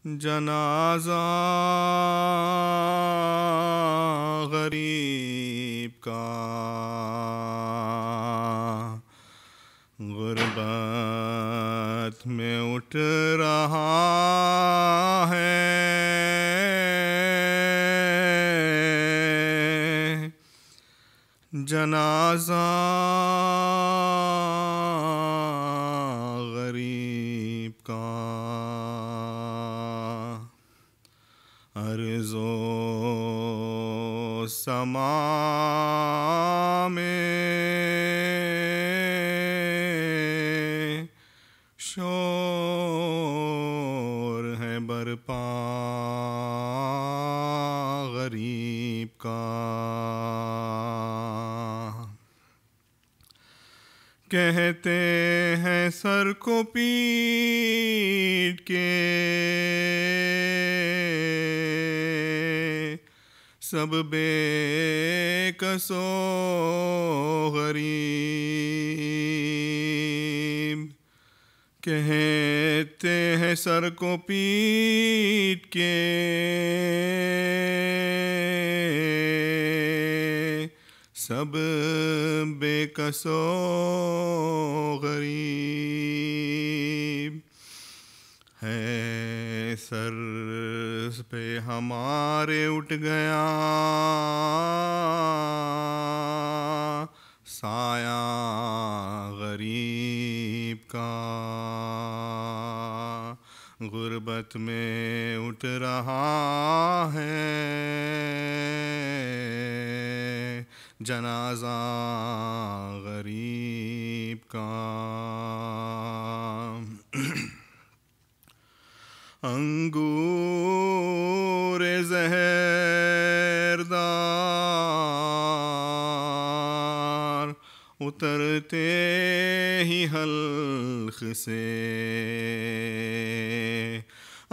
जनाजा गरीब का गुर्बत में उठ रहा है। जनाजा गरीब का अर्ज़ो समा में शोर है बरपा गरीब का। कहते हैं सर को पीट के सब बेकसो गरीब। कहते हैं सर को पीट के सब बेकसो गरीब। है सर पे हमारे उठ गया साया गरीब का। गुर्बत में उठ रहा है जनाजा गरीब का। अंगूर ज़हरदार उतरते ही हल्क से।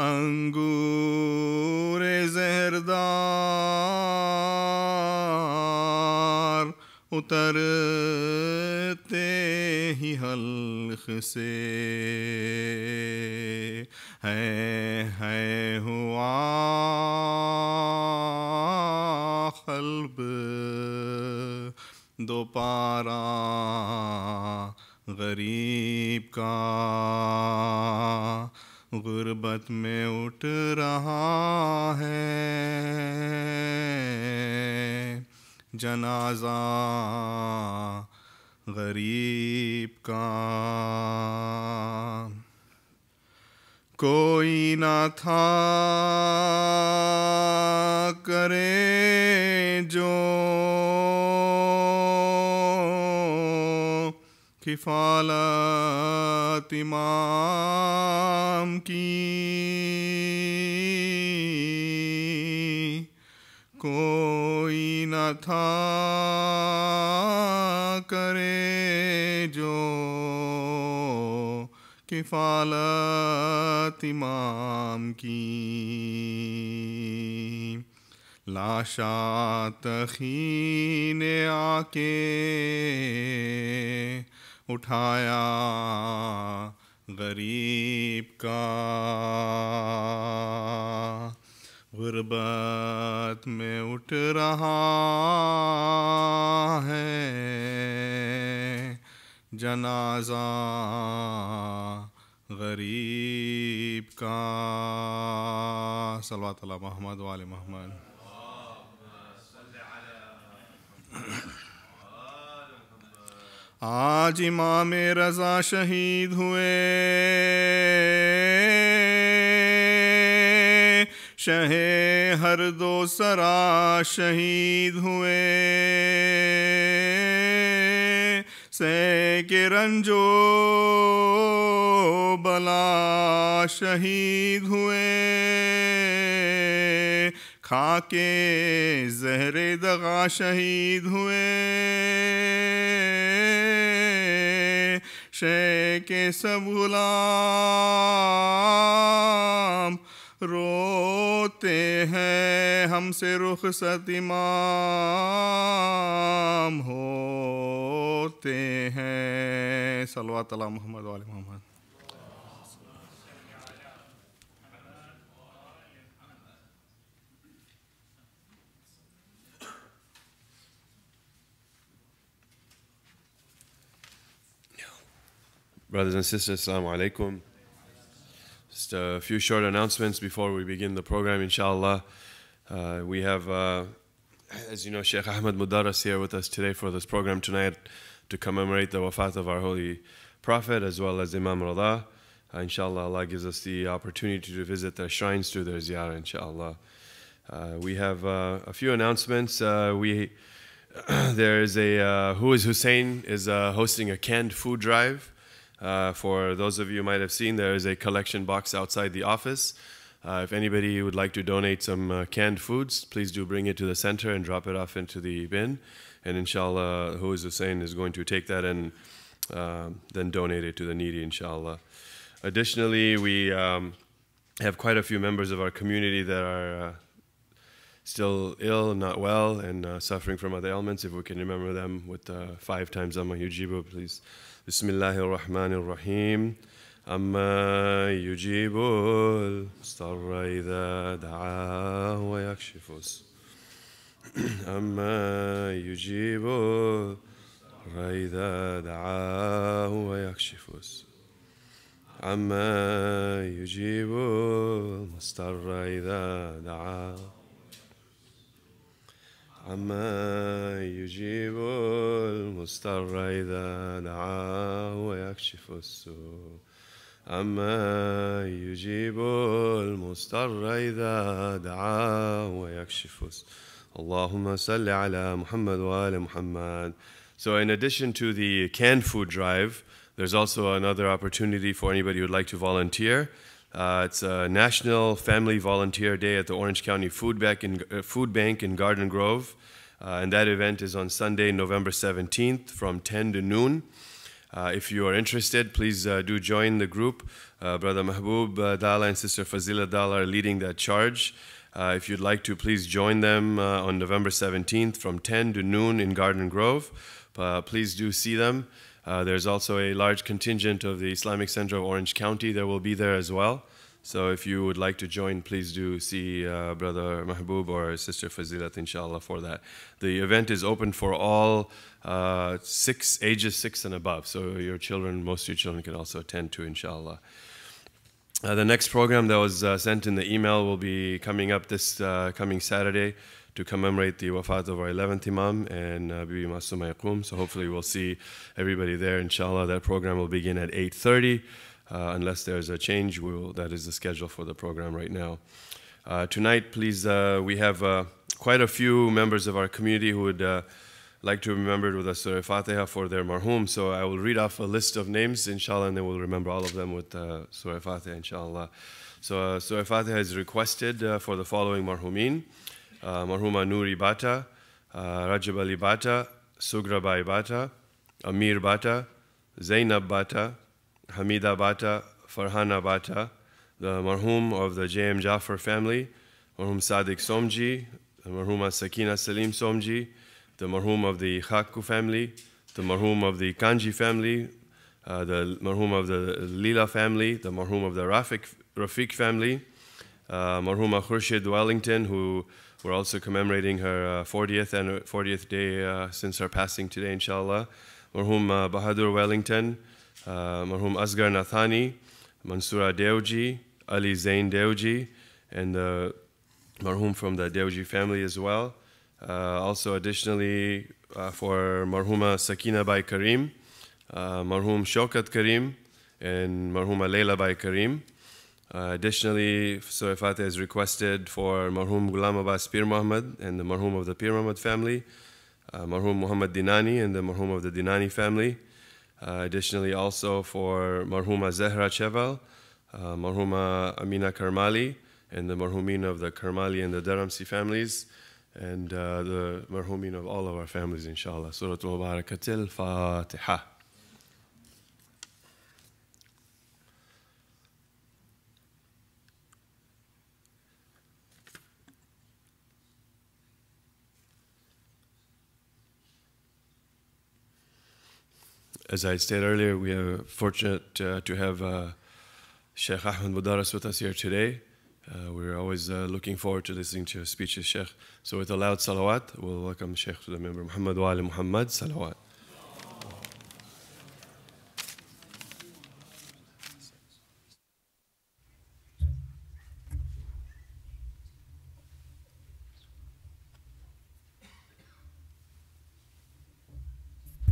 अंगूर ज़हरदार उतरते ही हल्क से। है हुआ क़ल्ब दोपारा गरीब का। गुर्बत में उठ रहा है जनाजा गरीब का। कोई ना था करे जो किफ़ालत इमाम की। कोई न था करे जो किफ़ालत इमाम की। लाशा तख़ीने आके उठाया गरीब का। गुर्बत में उठ रहा है जनाजा गरीब का। सल्लल्लाहु अलैहि मोहम्मद व आले मोहम्मद। आज इमाम रज़ा शहीद हुए, शहे हर दो सरा शहीद हुए। के रंजो बला शहीद हुए, खाके ज़हरे दगा शहीद हुए। शेख के सब गुलाम रोते हैं, हमसे रुखसत इमाम होते हैं। सल्लल्लाहु अलैहि मोहम्मद व आले Mohammad. Brothers and sisters, Assalamu alaikum. Just a few short announcements before we begin the program, inshallah. We have, as you know, Shaykh Ahmad Moderras here with us today for this program tonight to commemorate the Wafat of our Holy Prophet as well as Imam Ridha. Inshallah, Allah gives us the opportunity to visit their shrines through their ziyarah, inshallah. We have a few announcements. There is a, Who is Hussein is hosting a canned food drive. For those of you who might have seen, there is a collection box outside the office. If anybody would like to donate some canned foods, please do bring it to the center and drop it off into the bin. And inshallah, Who is Hussein is going to take that and then donate it to the needy, inshallah. Additionally, we have quite a few members of our community that are still ill, not well, and suffering from other ailments. If we can remember them with 5 times Amma Yujibu, please. Bismillahir Rahmanir Rahim. Amma yujibul mustarra idha da'a wa yakshifus. Amma yujibul mustarra idha da'a wa yakshifus. Amma yujibul mustarra idha da'a. عما يجيب المضطر إذا دعاه ويكشف السوء عما يجيب المضطر إذا دعاه ويكشف السوء اللهم صل على محمد وآل محمد. So in addition to the canned food drive, there's also another opportunity for anybody who would like to volunteer. It's a National Family Volunteer Day at the Orange County Food Bank in Garden Grove. And that event is on Sunday, November 17th from 10 to noon. If you are interested, please do join the group. Brother Mahbub Dala and Sister Fazila Dala are leading that charge. If you'd like to, please join them on November 17th from 10 to noon in Garden Grove. Please do see them. There's also a large contingent of the Islamic Center of Orange County that will be there as well. So if you would like to join, please do see Brother Mahbub or Sister Fazilat, inshallah, for that. The event is open for all ages 6 and above. So your children, most of your children can also attend to, inshallah. The next program that was sent in the email will be coming up this coming Saturday to commemorate the Wafat of our 11th Imam and Bibi Masuma Yaqum. So hopefully we'll see everybody there, inshallah. That program will begin at 8:30. Unless there's a change, that is the schedule for the program right now. Tonight, please, we have quite a few members of our community who would like to be remembered with a Surah Fatiha for their marhum. So I will read off a list of names, inshallah, and then we'll remember all of them with Surah Fatiha, inshallah. So Surah Fatiha is requested for the following marhumin. Marhuma Nuri Bata, Rajab Ali Bata, Sugra Bai Bata, Amir Bata, Zainab Bata, Hamida Bata, Farhana Bata, the marhum of the J.M. Jaffer family, marhum Sadiq Somji, the marhuma Sakina Salim Somji, the marhum of the Khakku family, the marhum of the Kanji family, the marhum of the Lila family, the marhum of the Rafiq family, marhuma Khurshid Wellington, who we're also commemorating her 40th day since her passing today, inshallah. Marhum Bahadur Wellington, marhum Asghar Nathani, Mansura Deuji, Ali Zain Deuji, and the marhum from the Deuji family as well. Also additionally for marhuma Sakina Bai Karim, marhum Shaukat Karim, and marhuma Leila Bai Karim. Additionally, Surah Fatiha is requested for marhum Ghulam Abbas Pir Muhammad and the marhum of the Pir Muhammad family, marhum Muhammad Dinani and the marhum of the Dinani family. Additionally, also for marhuma Zahra Cheval, marhuma Amina Karmali, and the marhumin of the Karmali and the Dharamsi families, and the marhumin of all of our families, inshallah. Surah Al-Mubarakatil Fatiha. As I stated earlier, we are fortunate to have Shaykh Ahmad Moderras with us here today. We're always looking forward to listening to speeches, Shaykh. So with a loud salawat, we'll welcome Shaykh to the member Muhammad wa ali Muhammad, salawat.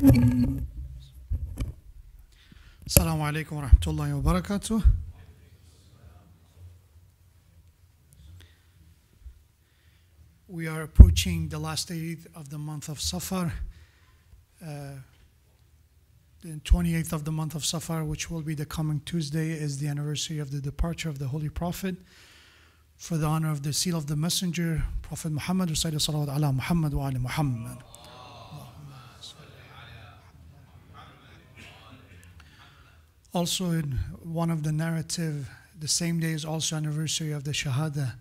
Assalamu alaikum wa rahmatullahi wa barakatuh. We are approaching the last day of the month of Safar, the 28th of the month of Safar, which will be the coming Tuesday, is the anniversary of the departure of the Holy Prophet. For the honor of the seal of the Messenger, Prophet Muhammad, recite salawat ala Muhammad wa ali Muhammad. Also, in one of the narrative, the same day is also anniversary of the Shahada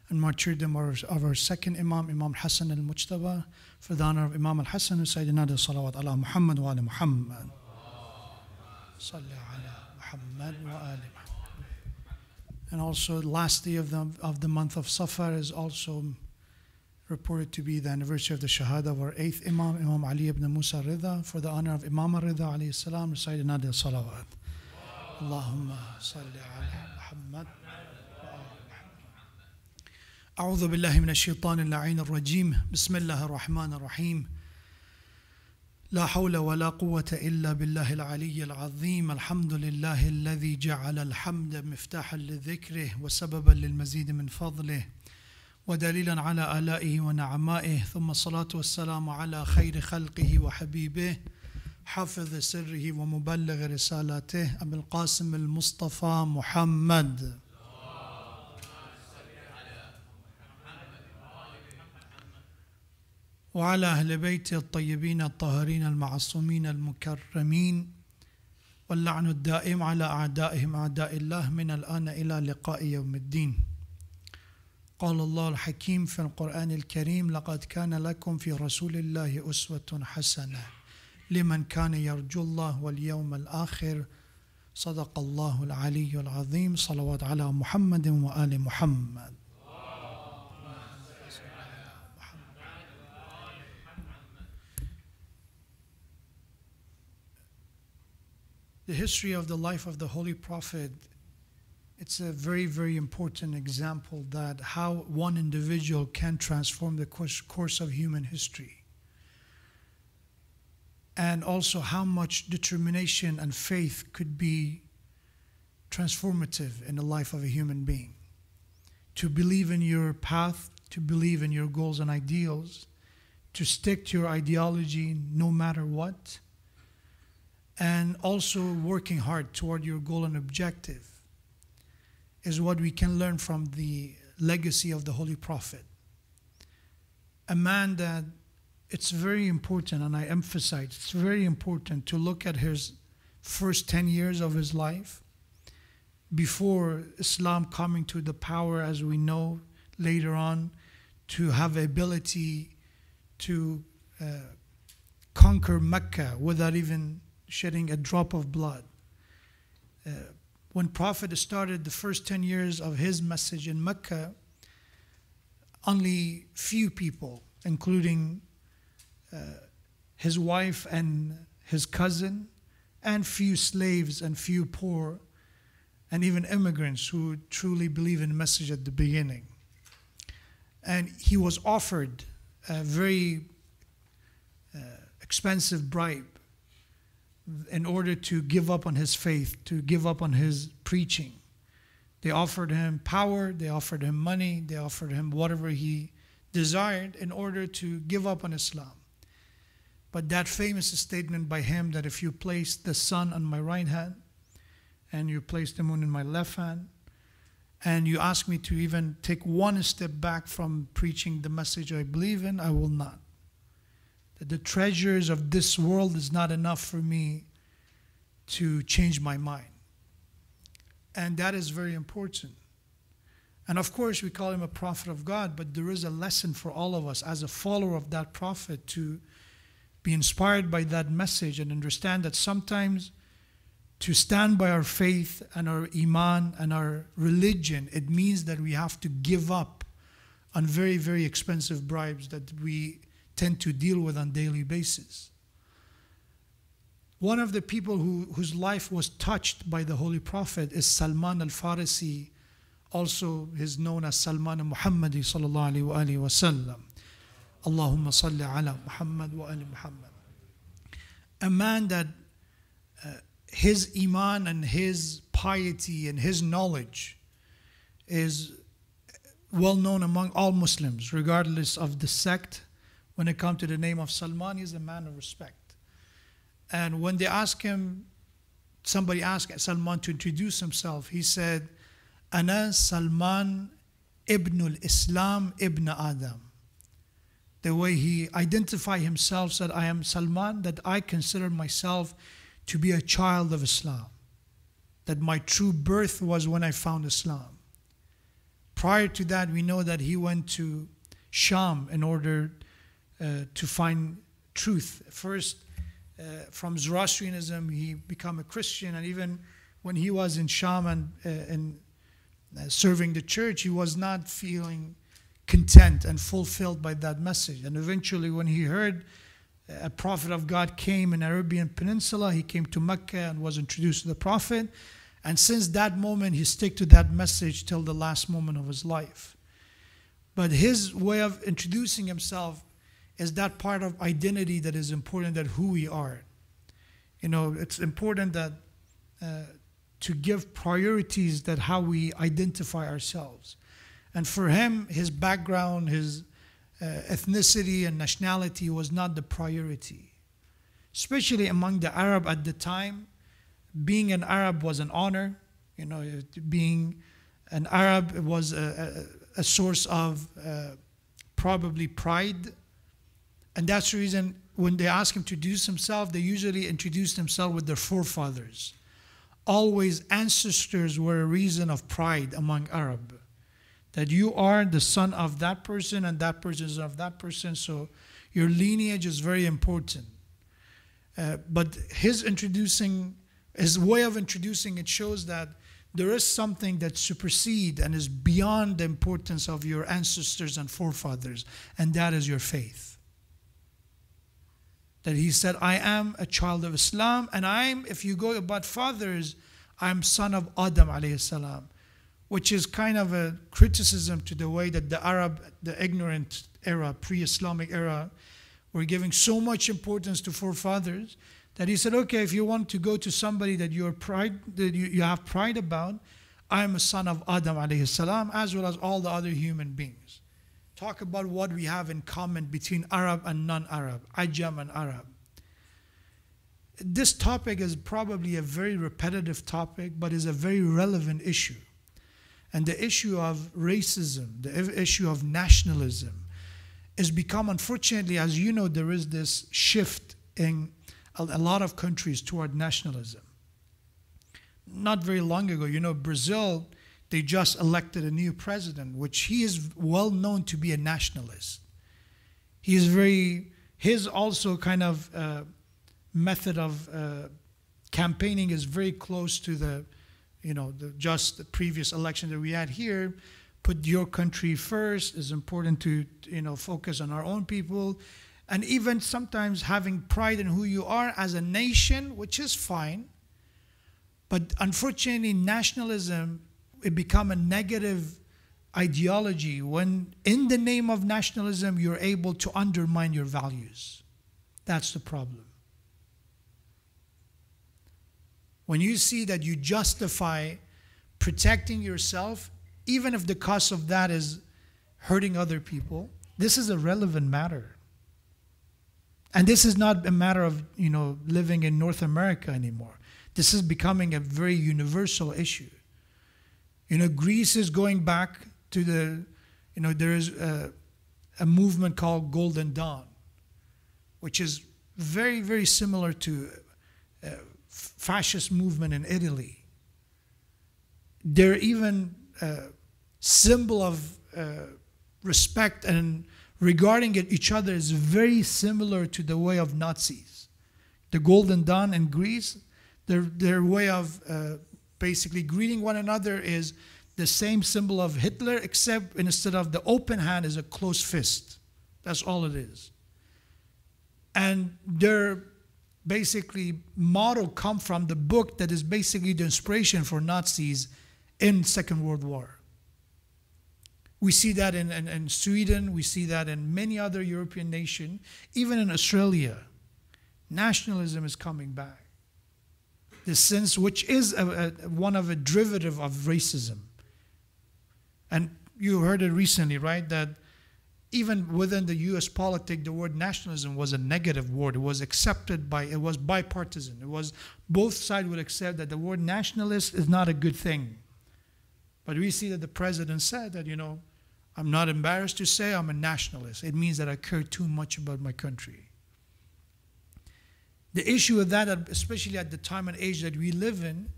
and martyrdom of our second Imam, Imam Hassan al-Mujtaba. For the honor of Imam al-Hassan, recite another salawat ala Muhammad wa ali Muhammad. Salli ala Muhammad wa ali Muhammad. And also, the last day of the month of Safar is also reported to be the anniversary of the Shahada of our eighth Imam, Imam Ali ibn Musa Ridha. For the honor of Imam Ridha alayhi salam, recite another salawat. Allahumma salli ala Muhammad. أعوذ بالله من الشيطان اللعين الرجيم بسم الله الرحمن الرحيم لا حول ولا قوة إلا بالله العلي العظيم الحمد لله الذي جعل الحمد مفتاحا لذكره وسببا للمزيد من فضله ودليلا على آلائه ونعمائه ثم الصلاة والسلام على خير خلقه وحبيبه حافظ سره ومبلغ رسالاته أبي القاسم المصطفى محمد وعلى أهل بيته الطيبين الطاهرين المعصومين المكرمين واللعن الدائم على أعدائهم أعداء الله من الآن إلى لقاء يوم الدين. قال الله الحكيم في القرآن الكريم لقد كان لكم في رسول الله أسوة حسنة لمن كان يرجو الله واليوم الآخر صدق الله العلي العظيم صلوات على محمد وآل محمد. The history of the life of the Holy Prophet, it's a very, very important example that how one individual can transform the course of human history. And also how much determination and faith could be transformative in the life of a human being. To believe in your path, to believe in your goals and ideals, to stick to your ideology no matter what, and also working hard toward your goal and objective is what we can learn from the legacy of the Holy Prophet. A man that it's very important, and I emphasize, it's very important to look at his first 10 years of his life before Islam coming to the power, as we know later on, to have the ability to conquer Mecca without even shedding a drop of blood. When Prophet started the first 10 years of his message in Mecca, only few people, including his wife and his cousin, and few slaves and few poor, and even immigrants who truly believe in the message at the beginning. And he was offered a very expensive bribe in order to give up on his faith, to give up on his preaching. They offered him power, they offered him money, they offered him whatever he desired in order to give up on Islam. But that famous statement by him that if you place the sun on my right hand and you place the moon in my left hand and you ask me to even take one step back from preaching the message I believe in, I will not. That the treasures of this world is not enough for me to change my mind. And that is very important. And of course, we call him a prophet of God, but there is a lesson for all of us as a follower of that prophet to be inspired by that message and understand that sometimes to stand by our faith and our iman and our religion, it means that we have to give up on very, very expensive bribes that we tend to deal with on a daily basis. One of the people whose life was touched by the Holy Prophet is Salman al-Farisi, also is known as Salman al-Muhammadi sallallahu alayhi wa sallam. Allahumma salli ala Muhammad wa ali Muhammad. a man that his iman and his piety and his knowledge is well known among all Muslims, regardless of the sect. When it comes to the name of Salman, he's a man of respect. And when they asked him, somebody asked Salman to introduce himself, he said, Ana Salman ibn al-Islam ibn Adam. The way he identified himself, said, I am Salman, that I consider myself to be a child of Islam. That my true birth was when I found Islam. Prior to that, we know that he went to Sham in order to find truth. First, from Zoroastrianism, he became a Christian, and even when he was in Sham and serving the church, he was not feeling content and fulfilled by that message. And eventually, when he heard a prophet of God came in Arabian Peninsula, he came to Mecca and was introduced to the prophet. And since that moment, he stuck to that message till the last moment of his life. But his way of introducing himself is that part of identity that is important, that who we are. You know, it's important that to give priorities that how we identify ourselves. And for him, his background, his ethnicity and nationality was not the priority. Especially among the Arab at the time, being an Arab was an honor. You know, being an Arab was a source of probably pride. And that's the reason when they ask him to introduce himself, they usually introduce themselves with their forefathers. Always ancestors were a reason of pride among Arab. That you are the son of that person and that person is of that person, so your lineage is very important. But his way of introducing it shows that there is something that supersedes and is beyond the importance of your ancestors and forefathers, and that is your faith. That he said, I am a child of Islam, and if you go about fathers, I'm son of Adam alayhi salam, which is kind of a criticism to the way that the Arab, the ignorant era, pre-Islamic era, were giving so much importance to forefathers that he said, okay, if you want to go to somebody that you have pride about, I am a son of Adam alayhi salam, as well as all the other human beings. Talk about what we have in common between Arab and non-Arab, Ajam and Arab. This topic is probably a very repetitive topic, but is a very relevant issue. And the issue of racism, the issue of nationalism, has become, unfortunately, as you know, there is this shift in a lot of countries toward nationalism. Not very long ago, you know, Brazil, they just elected a new president, which he is well known to be a nationalist. He is his also kind of method of campaigning is very close to the previous election that we had here. Put your country first. It's important to, focus on our own people. And even sometimes having pride in who you are as a nation, which is fine. But unfortunately, nationalism, it become a negative ideology when in the name of nationalism, you're able to undermine your values. That's the problem. When you see that you justify protecting yourself, even if the cost of that is hurting other people, this is a relevant matter. And this is not a matter of, living in North America anymore. This is becoming a very universal issue. Greece is going back to there is a movement called Golden Dawn, which is very, very similar to fascist movement in Italy. They're even a symbol of respect and regarding each other is very similar to the way of Nazis. The Golden Dawn in Greece, their way of basically greeting one another is the same symbol of Hitler, except instead of the open hand is a closed fist. That's all it is. And their basically motto come from the book that is basically the inspiration for Nazis in Second World War. We see that in Sweden, we see that in many other European nations, even in Australia. Nationalism is coming back. The sense which is one of a derivative of racism. And you heard it recently, right? That even within the US politics, the word nationalism was a negative word. It was accepted it was bipartisan. It was both sides would accept that the word nationalist is not a good thing. But we see that the president said that, I'm not embarrassed to say I'm a nationalist. It means that I care too much about my country. The issue with that, especially at the time and age that we live in,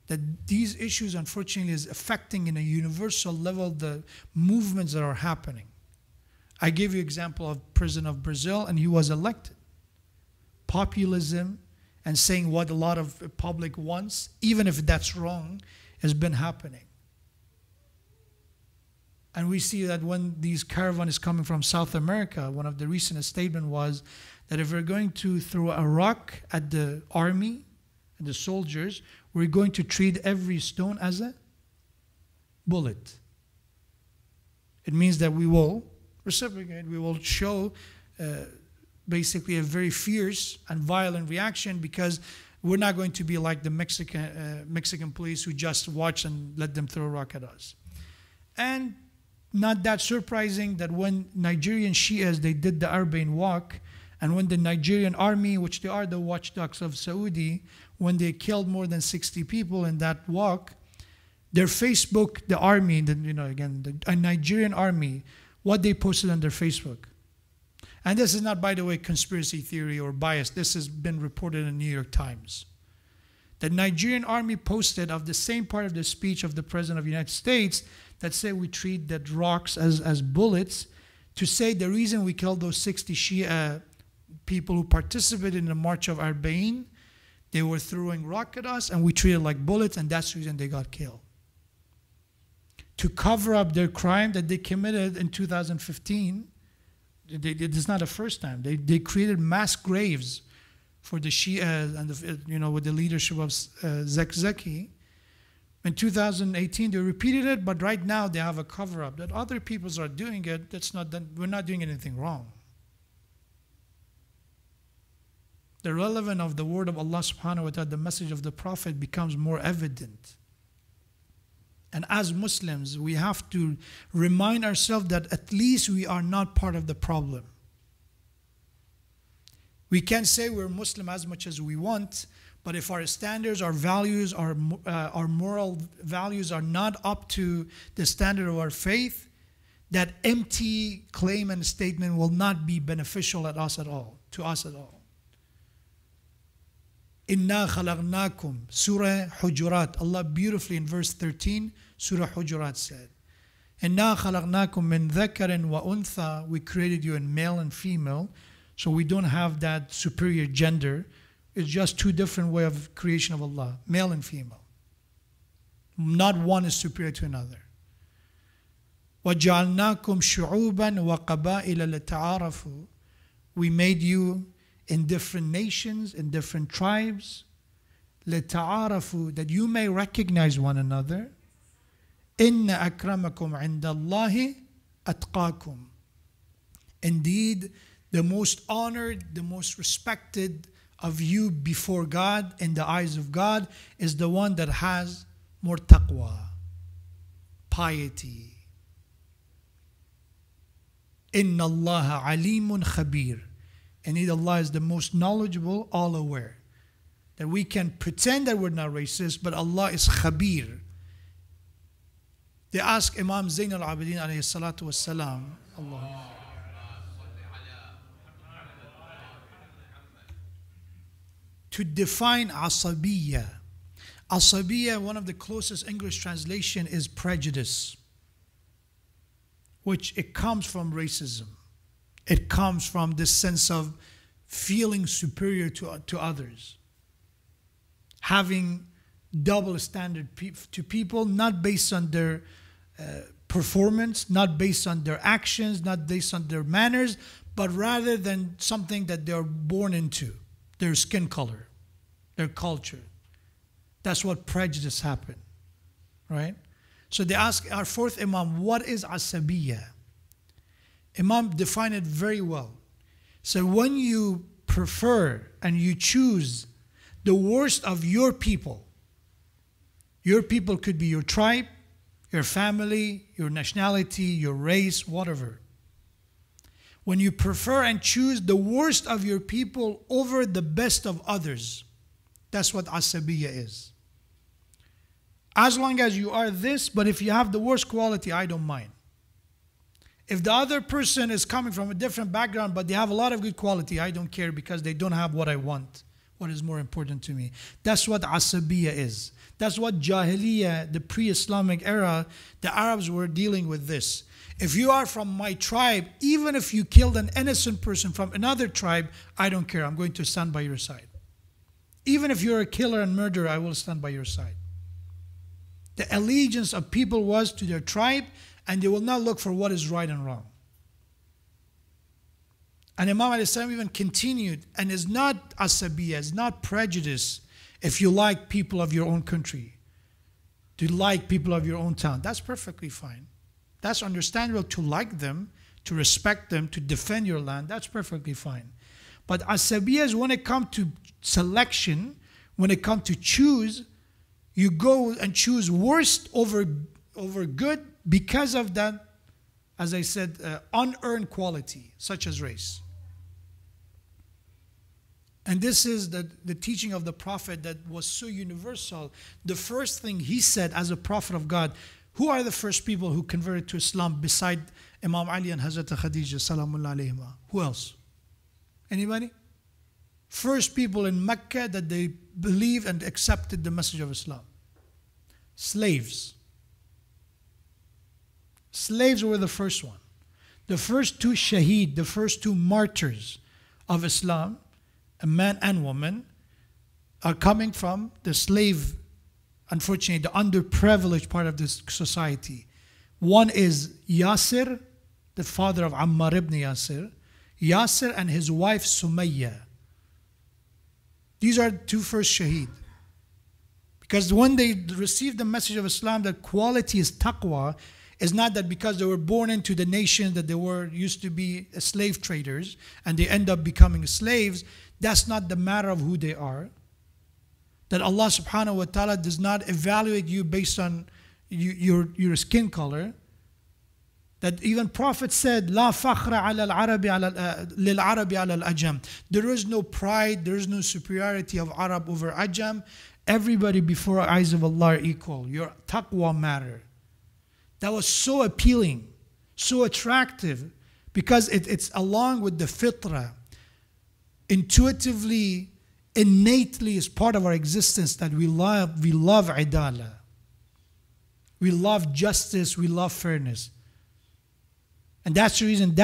that these issues, unfortunately, is affecting in a universal level the movements that are happening. I gave you an example of President of Brazil, and he was elected. Populism and saying what a lot of public wants, even if that's wrong, has been happening. And we see that when these caravan is coming from South America, one of the recent statements was that if we're going to throw a rock at the army and the soldiers, we're going to treat every stone as a bullet. It means that we will reciprocate, we will show basically a very fierce and violent reaction, because we're not going to be like the Mexican police who just watch and let them throw a rock at us. And not that surprising that when Nigerian Shias, they did the Arbain walk, and when the Nigerian army, which they are the watchdogs of Saudi, when they killed more than 60 people in that walk, their Facebook, the army, the Nigerian army, what they posted on their Facebook. And this is not, by the way, conspiracy theory or bias. This has been reported in the New York Times. The Nigerian army posted of the same part of the speech of the President of the United States that say we treat the rocks as bullets, to say the reason we killed those 60 Shia people who participated in the March of Arbain, they were throwing rock at us and we treated like bullets, and that's the reason they got killed. To cover up their crime that they committed in 2015, it is not the first time. They created mass graves for the Shia and with the leadership of Zakzaki. In 2018, they repeated it, but right now they have a cover-up that other peoples are doing it. That's not done. We're not doing anything wrong. The relevance of the word of Allah subhanahu wa ta'ala, the message of the Prophet, becomes more evident. And as Muslims, we have to remind ourselves that at least we are not part of the problem. We can say we're Muslim as much as we want, but if our standards, our values, our moral values are not up to the standard of our faith, that empty claim and statement will not be beneficial to us at all. Inna khalaqnakum, Surah Hujurat. Allah beautifully in verse 13, Surah Hujurat said, Inna khalaqnakum min dhakarin wa untha. We created you in male and female, so we don't have that superior gender. It's just two different ways of creation of Allah, male and female. Not one is superior to another. وَجَعَلْنَاكُمْ شُعُوبًا وَقَبَائِلَ لِتَعَارَفُوا. We made you in different nations, in different tribes, لِتَعَارَفُوا, that you may recognize one another. إِنَّ أَكْرَمَكُمْ عِنْدَ اللَّهِ أَتْقَاكُمْ. Indeed, the most honored, the most respected of you before God, in the eyes of God, is the one that has more taqwa, piety. Inna Allah alimun khabir. Indeed, Allah is the most knowledgeable, all aware. That we can pretend that we're not racist, but Allah is khabir. They ask Imam Zain al-Abidin alayhi salatu wassalam, Allah, to define asabiyya. Asabiyya, one of the closest English translation is prejudice, which it comes from racism. It comes from this sense of feeling superior to others. Having double standard to people, not based on their performance, not based on their actions, not based on their manners, but rather than something that they're born into. Their skin color, their culture. That's what prejudice happened, right? So they ask our fourth Imam, what is asabiyya? Imam defined it very well. So when you prefer and you choose the worst of your people could be your tribe, your family, your nationality, your race, whatever. When you prefer and choose the worst of your people over the best of others, that's what asabiya is. As long as you are this, but if you have the worst quality, I don't mind. If the other person is coming from a different background, but they have a lot of good quality, I don't care because they don't have what I want. What is more important to me? That's what asabiya is. That's what Jahiliyyah, the pre-Islamic era, the Arabs were dealing with this. If you are from my tribe, even if you killed an innocent person from another tribe, I don't care. I'm going to stand by your side. Even if you're a killer and murderer, I will stand by your side. The allegiance of people was to their tribe, and they will not look for what is right and wrong. And Imam al-Islam even continued, and is not asabiyya, is not prejudice if you like people of your own country, to like people of your own town. That's perfectly fine. That's understandable to like them, to respect them, to defend your land. That's perfectly fine. But asabiyya is when it comes to selection, when it comes to choose, you go and choose worst over good because of that, as I said, unearned quality, such as race. And this is the teaching of the Prophet that was so universal. The first thing he said as a Prophet of God, who are the first people who converted to Islam beside Imam Ali and Hazrat Khadija salamullah alayhima? Who else? Anybody? First people in Mecca that they believed and accepted the message of Islam. Slaves. Slaves were the first one. The first two shaheed, the first two martyrs of Islam, a man and woman, are coming from the slave, unfortunately, the underprivileged part of this society. One is Yasir, the father of Ammar ibn Yasir. Yasir and his wife Sumayya. These are two first shaheed. Because when they received the message of Islam that quality is taqwa, is not that because they were born into the nation that they were used to be slave traders and they end up becoming slaves. That's not the matter of who they are. That Allah subhanahu wa ta'ala does not evaluate you based on your skin color. That even Prophet said, La fakhra ala lil Arabi ala al-Ajam. There is no pride, there is no superiority of Arab over Ajam. Everybody before the eyes of Allah are equal. Your taqwa matter. That was so appealing, so attractive, because it's along with the fitrah. Intuitively, innately is part of our existence that we love idala. We love justice, we love fairness. And that's the reason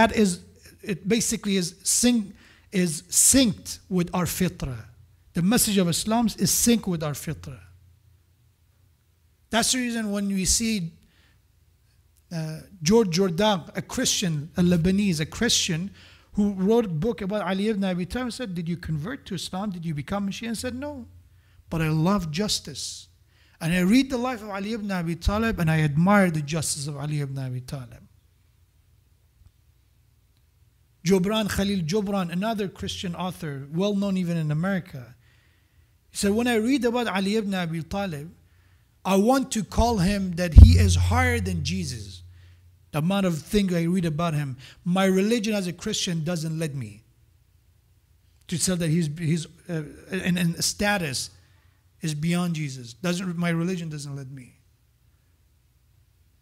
it basically is synced with our fitrah. The message of Islam is synced with our fitrah. That's the reason when we see George Jordan, a Christian, a Lebanese, a Christian, who wrote a book about Ali ibn Abi Talib, said, did you convert to Islam? Did you become a Shia? And said, no, but I love justice. And I read the life of Ali ibn Abi Talib and I admire the justice of Ali ibn Abi Talib. Khalil Gibran, another Christian author, well known even in America, he said, when I read about Ali ibn Abi Talib, I want to call him that he is higher than Jesus. The amount of things I read about him, my religion as a Christian doesn't let me to say that he's in status is beyond Jesus. My religion doesn't let me.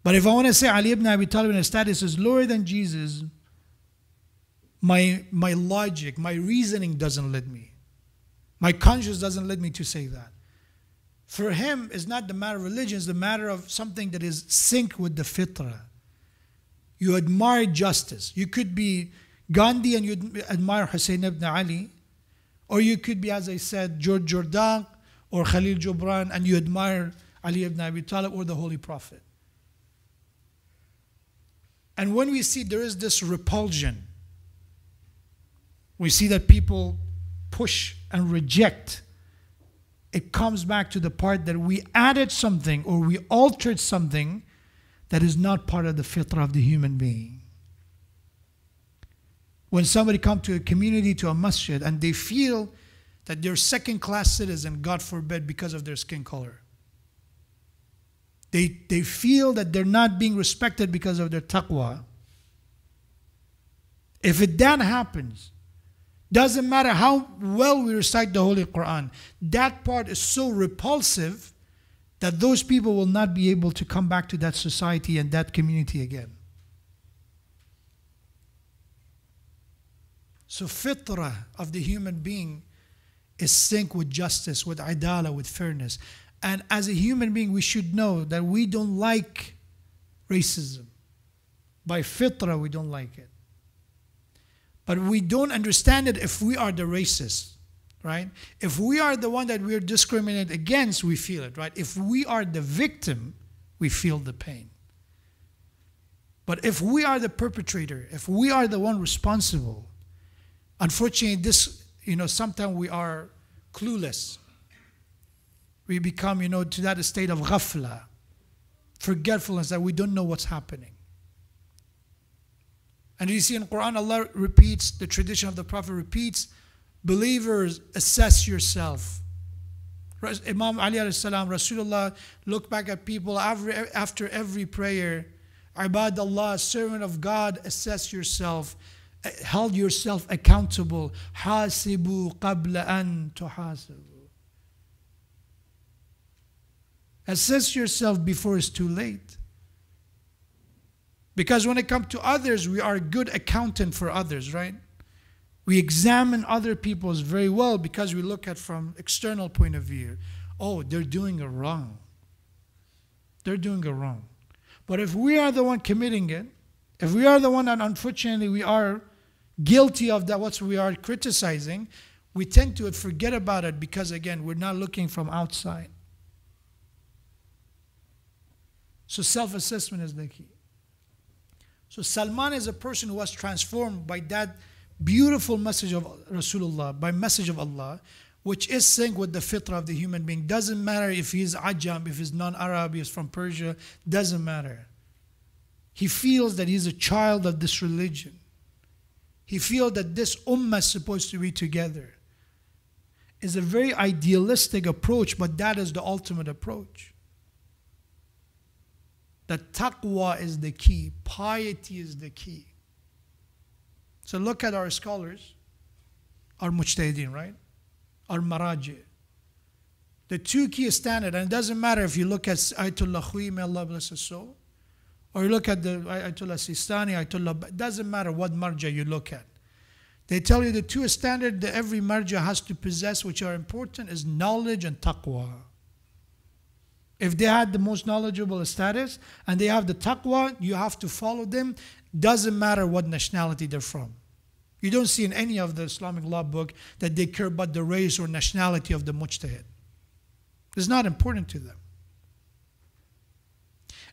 But if I want to say Ali ibn Abi Talib in a status is lower than Jesus, my logic, my reasoning doesn't let me. My conscience doesn't let me to say that. For him, it's not the matter of religion, it's the matter of something that is synced with the fitrah. You admire justice. You could be Gandhi and you admire Huseini ibn Ali, or you could be, as I said, George Jordan or Khalil Gibran and you admire Ali ibn Abi Talib or the Holy Prophet. And when we see there is this repulsion, we see that people push and reject, it comes back to the part that we added something or we altered something that is not part of the fitrah of the human being. When somebody comes to a community, to a masjid, and they feel that they're second-class citizen, God forbid, because of their skin color. They feel that they're not being respected because of their taqwa. If it then happens, doesn't matter how well we recite the Holy Quran, that part is so repulsive that those people will not be able to come back to that society and that community again. So fitrah of the human being is sync with justice, with idala, with fairness. And as a human being, we should know that we don't like racism. By fitrah, we don't like it. But we don't understand it if we are the racist, right? If we are the one that we're discriminated against, we feel it, right? If we are the victim, we feel the pain. But if we are the perpetrator, if we are the one responsible, unfortunately, sometimes we are clueless. We become, to that state of ghafla, forgetfulness, that we don't know what's happening. And you see in Quran, Allah repeats, the tradition of the Prophet repeats, believers, assess yourself. Imam Ali alayhi salam, Rasulullah looked back at people after every prayer. Ibadallah, servant of God, assess yourself. Hold yourself accountable. Hasibu qabla an tuhasabu. Assess yourself before it's too late. Because when it comes to others, we are a good accountant for others, right? We examine other people's very well because we look at from external point of view. Oh, they're doing it wrong. They're doing it wrong. But if we are the one committing it, if we are the one that unfortunately we are guilty of that, what we are criticizing, we tend to forget about it because, again, we're not looking from outside. So self-assessment is the key. So Salman is a person who was transformed by that beautiful message of Rasulullah, by message of Allah, which is synced with the fitrah of the human being. Doesn't matter if he's Ajam, if he's non-Arab, he's from Persia, doesn't matter. He feels that he's a child of this religion. He feels that this ummah is supposed to be together. It's a very idealistic approach, but that is the ultimate approach. That taqwa is the key, piety is the key. So look at our scholars, our mujtahideen, right? Our maraji. The two key standards, and it doesn't matter if you look at Ayatollah Khouyi, may Allah bless his soul, or you look at the Ayatollah Sistani, Ayatollah, it doesn't matter what marja you look at. They tell you the two standards that every marja has to possess, which are important, is knowledge and taqwa. If they had the most knowledgeable status and they have the taqwa, you have to follow them. Doesn't matter what nationality they're from. You don't see in any of the Islamic law book that they care about the race or nationality of the mujtahid. It's not important to them.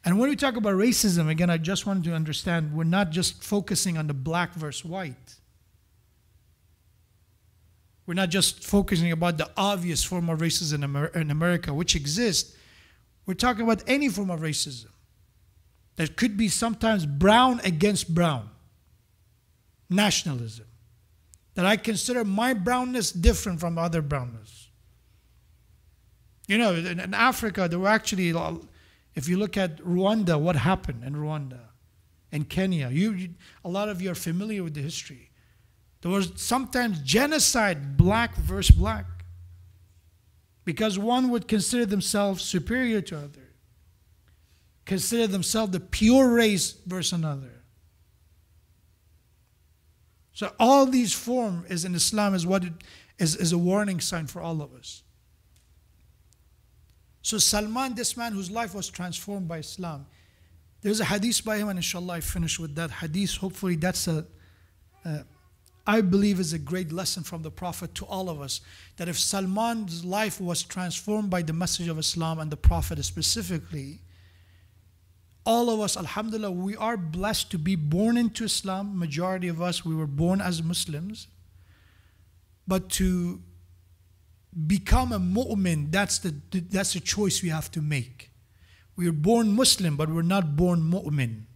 And when we talk about racism, again, I just wanted to understand, we're not just focusing on the black versus white. We're not just focusing about the obvious form of racism in America, which exists. We're talking about any form of racism that could be sometimes brown against brown. Nationalism. That I consider my brownness different from other brownness. In Africa, there were actually, if you look at Rwanda, what happened in Rwanda, in Kenya, a lot of you are familiar with the history. There was sometimes genocide, black versus black. Because one would consider themselves superior to other. Consider themselves the pure race versus another. So all these forms in Islam is what is a warning sign for all of us. So Salman, this man whose life was transformed by Islam, there's a hadith by him, and inshallah I finish with that hadith. Hopefully that's I believe is a great lesson from the Prophet to all of us, that if Salman's life was transformed by the message of Islam and the Prophet specifically, all of us, alhamdulillah, we are blessed to be born into Islam. Majority of us, we were born as Muslims. But to become a mu'min, that's the choice we have to make. We are born Muslim, but we're not born mu'min.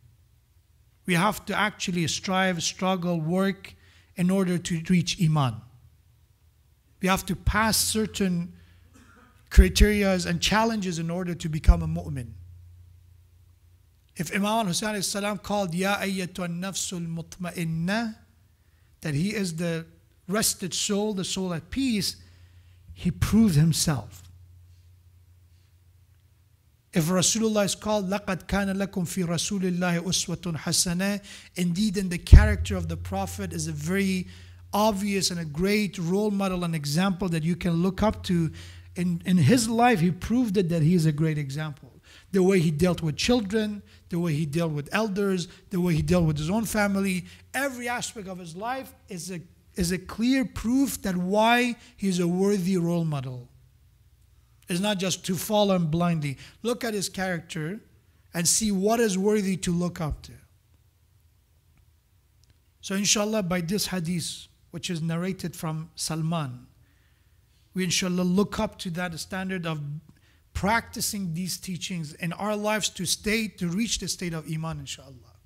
We have to actually strive, struggle, work, in order to reach Iman. We have to pass certain criteria and challenges in order to become a mu'min. If Imam Huseini called Ya ayyatuhan nafsul mutma'inna, that he is the rested soul, the soul at peace, he proved himself. If Rasulullah is called لَقَدْ كَانَ لَكُمْ فِي رَسُولِ اللَّهِ أُسْوَةٌ حَسَنَةٌ, indeed in the character of the Prophet is a very obvious and a great role model and example that you can look up to. In his life, he proved it that he is a great example. The way he dealt with children, the way he dealt with elders, the way he dealt with his own family, every aspect of his life is a clear proof that why he's a worthy role model. It's not just to follow him blindly. Look at his character and see what is worthy to look up to. So inshallah, by this hadith, which is narrated from Salman, we inshallah look up to that standard of practicing these teachings in our lives to reach the state of Iman, inshallah.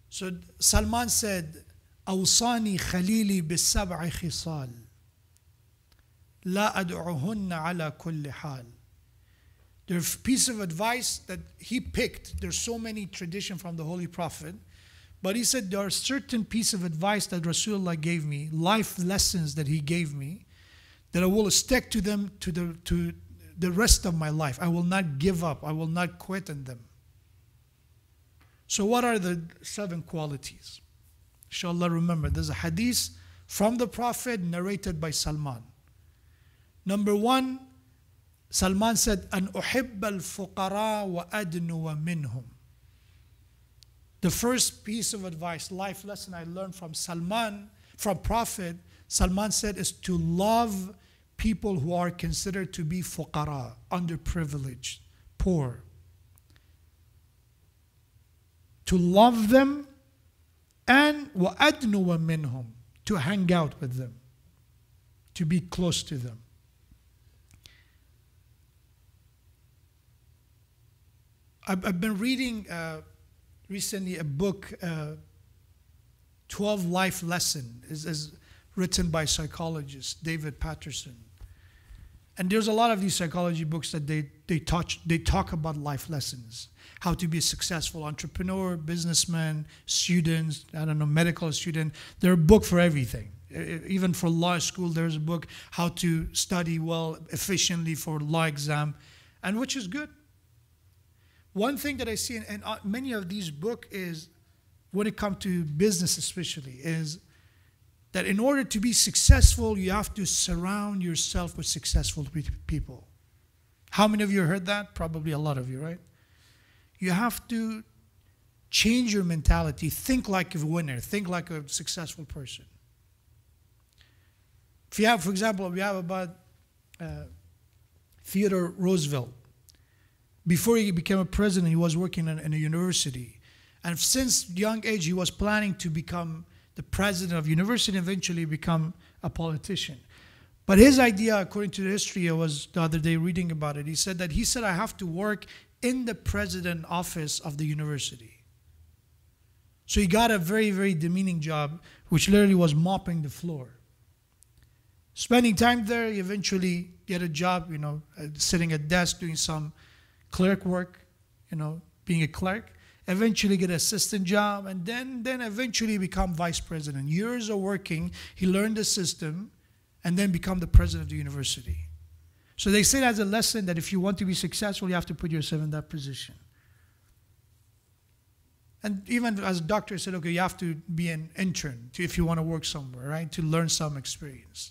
So Salman said, أوصاني خليلي بالسبع خصال لا أدعوهن على كل حال. There's a piece of advice that he picked. There's so many traditions from the Holy Prophet, but he said there are certain pieces of advice that Rasulullah gave me, life lessons that he gave me, that I will stick to them to the rest of my life. I will not give up. I will not quit on them. So what are the 7 qualities? Inshallah, remember, there's a hadith from the Prophet narrated by Salman. Number 1, Salman said, "An uhibba al-fuqara wa adnuwa minhum." The first piece of advice, life lesson I learned from Prophet Salman said, is to love people who are considered to be fuqara, underprivileged, poor. To love them, and wa adnuwa minhum, to hang out with them, to be close to them. I've been reading recently a book, 12 Life Lessons, is written by psychologist David Patterson. And there's a lot of these psychology books that they talk about life lessons, how to be a successful entrepreneur, businessman, students, medical student. There's a book for everything. Even for law school, there's a book, how to study well, efficiently for law exam, and which is good. One thing that I see in many of these books is, when it comes to business especially, is that in order to be successful, you have to surround yourself with successful people. How many of you heard that? Probably a lot of you, right? You have to change your mentality. Think like a winner. Think like a successful person. If you have, for example, we have about Theodore Roosevelt. Before he became a president, he was working in a university. And since young age, he was planning to become the president of university and eventually become a politician. But his idea, according to the history, I was the other day reading about it, he said, I have to work in the president office of the university. So he got a very, very demeaning job, which literally was mopping the floor. Spending time there, he eventually get a job, sitting at a desk, doing some clerk work, being a clerk. Eventually get an assistant job, and then eventually become vice president. Years of working, he learned the system, and then become the president of the university. So they say as a lesson that if you want to be successful, you have to put yourself in that position. And even as a doctor, I said, okay, you have to be an intern if you want to work somewhere, right? To learn some experience.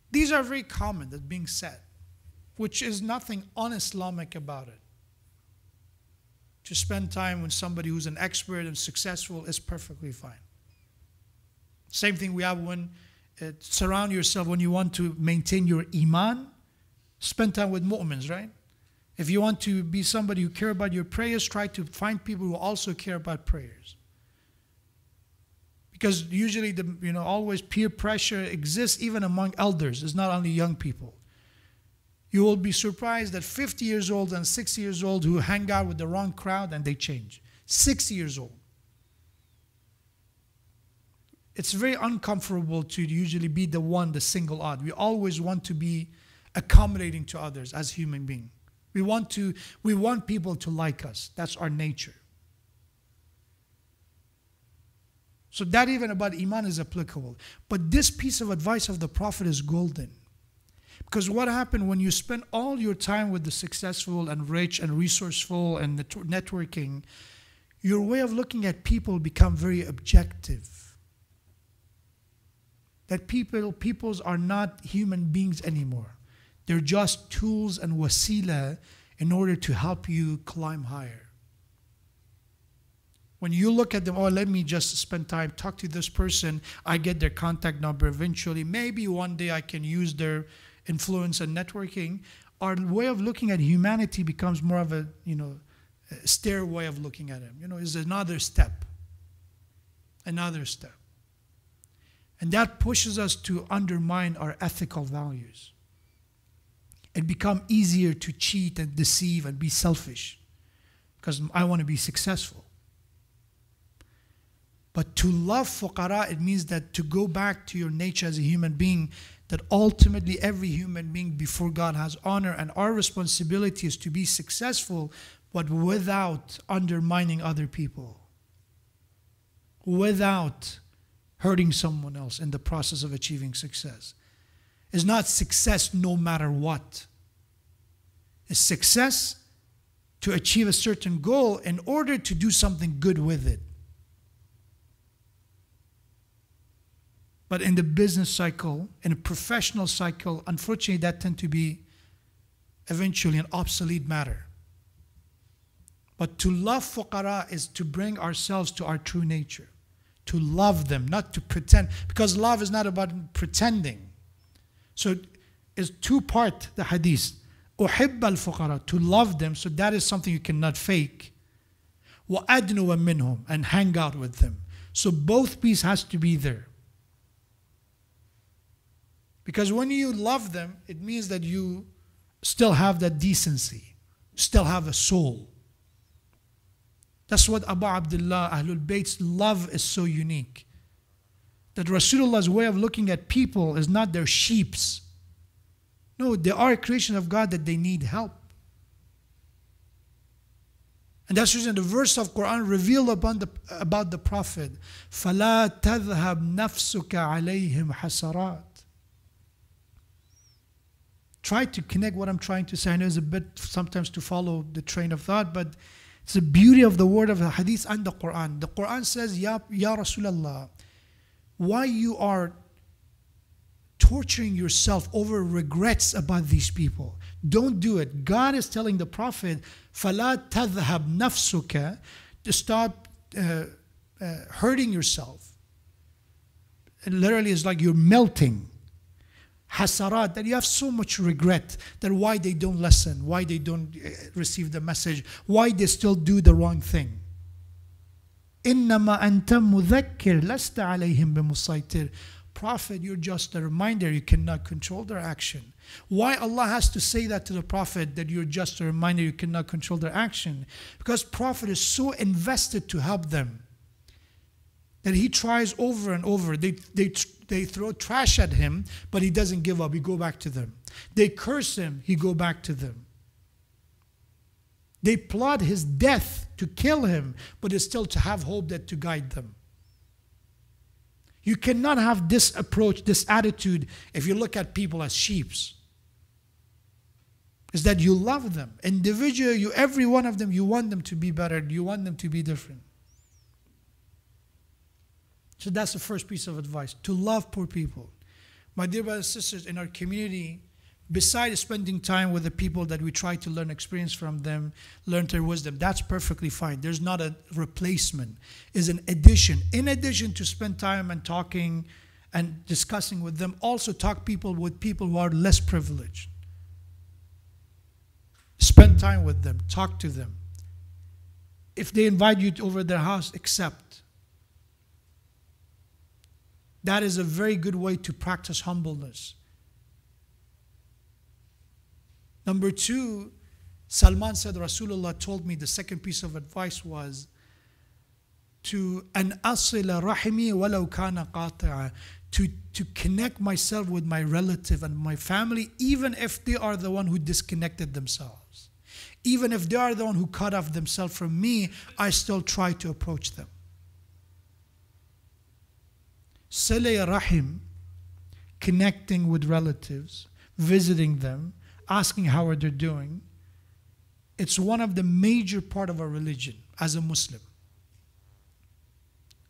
These are very common, that's being said, which is nothing un-Islamic about it. To spend time with somebody who's an expert and successful is perfectly fine. Same thing we have when surround yourself, when you want to maintain your iman, spend time with mu'mins, right? If you want to be somebody who care about your prayers, try to find people who also care about prayers. Because usually, always peer pressure exists even among elders. It's not only young people. You will be surprised that 50 years old and 60 years old who hang out with the wrong crowd and they change. 60 years old. it's very uncomfortable to usually be the single odd. We always want to be accommodating to others as human beings. We want people to like us. That's our nature. So that even about Iman is applicable. But this piece of advice of the Prophet is golden. Because what happened when you spend all your time with the successful and rich and resourceful and networking, your way of looking at people become very objective. That peoples are not human beings anymore. They're just tools and wasila in order to help you climb higher. When you look at them, oh, let me just spend time, talk to this person, I get their contact number eventually, maybe one day I can use their influence and networking, our way of looking at humanity becomes more of a, a stair way of looking at him. Is another step. Another step. And that pushes us to undermine our ethical values. It becomes easier to cheat and deceive and be selfish because I want to be successful. But to love fuqara, it means that to go back to your nature as a human being, that ultimately every human being before God has honor, and our responsibility is to be successful, but without undermining other people, without hurting someone else in the process of achieving success. It's not success no matter what. It's success to achieve a certain goal in order to do something good with it. But in the business cycle, in a professional cycle, unfortunately that tends to be eventually an obsolete matter. But to love fuqara is to bring ourselves to our true nature. To love them, not to pretend. Because love is not about pretending. So it's two-part, the hadith. أُحِبَّ الْفُقَرَى, to love them, so that is something you cannot fake. وَأَدْنُوَ مِنْهُمْ, and hang out with them. So both pieces has to be there. Because when you love them, it means that you still have that decency, still have a soul. That's what Abu Abdullah, Ahlul Bayt's love is so unique. That Rasulullah's way of looking at people is not their sheeps. No, they are a creation of God that they need help. And that's the reason the verse of Quran revealed about the Prophet. فَلَا تَذْهَبْ نَفْسُكَ عَلَيْهِمْ حَسَرَاتٍ. Try to connect what I'm trying to say. I know it's a bit sometimes to follow the train of thought, but it's the beauty of the word of the hadith and the Quran. The Quran says, Ya Rasulallah, why you are torturing yourself over regrets about these people? Don't do it. God is telling the Prophet, فَلَا تَذْهَبْ نَفْسُكَ, to stop hurting yourself. And literally it's like you're melting. Hasarat, that you have so much regret that why they don't listen, why they don't receive the message, why they still do the wrong thing. إِنَّمَا أَنْتَ مُذَكِّرْ لَسْتَ عَلَيْهِمْ بِمُسَيْطِرٍ. Prophet, you're just a reminder, you cannot control their action. Why Allah has to say that to the Prophet, that you're just a reminder, you cannot control their action? Because Prophet is so invested to help them that he tries over and over. They throw trash at him, but he doesn't give up. He go back to them. They curse him. He go back to them. They plot his death to kill him, but it's still to have hope that to guide them. You cannot have this approach, this attitude, if you look at people as sheeps. Is that you love them. Individually, every one of them, you want them to be better. You want them to be different. So that's the first piece of advice, to love poor people. My dear brothers and sisters, in our community, besides spending time with the people that we try to learn experience from them, learn their wisdom, that's perfectly fine. There's not a replacement. It's an addition. In addition to spend time and talking and discussing with them, also talk with people who are less privileged. Spend time with them, talk to them. If they invite you over their house, accept. That is a very good way to practice humbleness. Number two, Salman said, Rasulullah told me the second piece of advice was, to an asila rahimi walau kana qati'a, to connect myself with my relative and my family, even if they are the one who disconnected themselves. Even if they are the one who cut off themselves from me, I still try to approach them. Sila rahim, connecting with relatives, visiting them, asking how are they doing, it's one of the major part of our religion as a Muslim.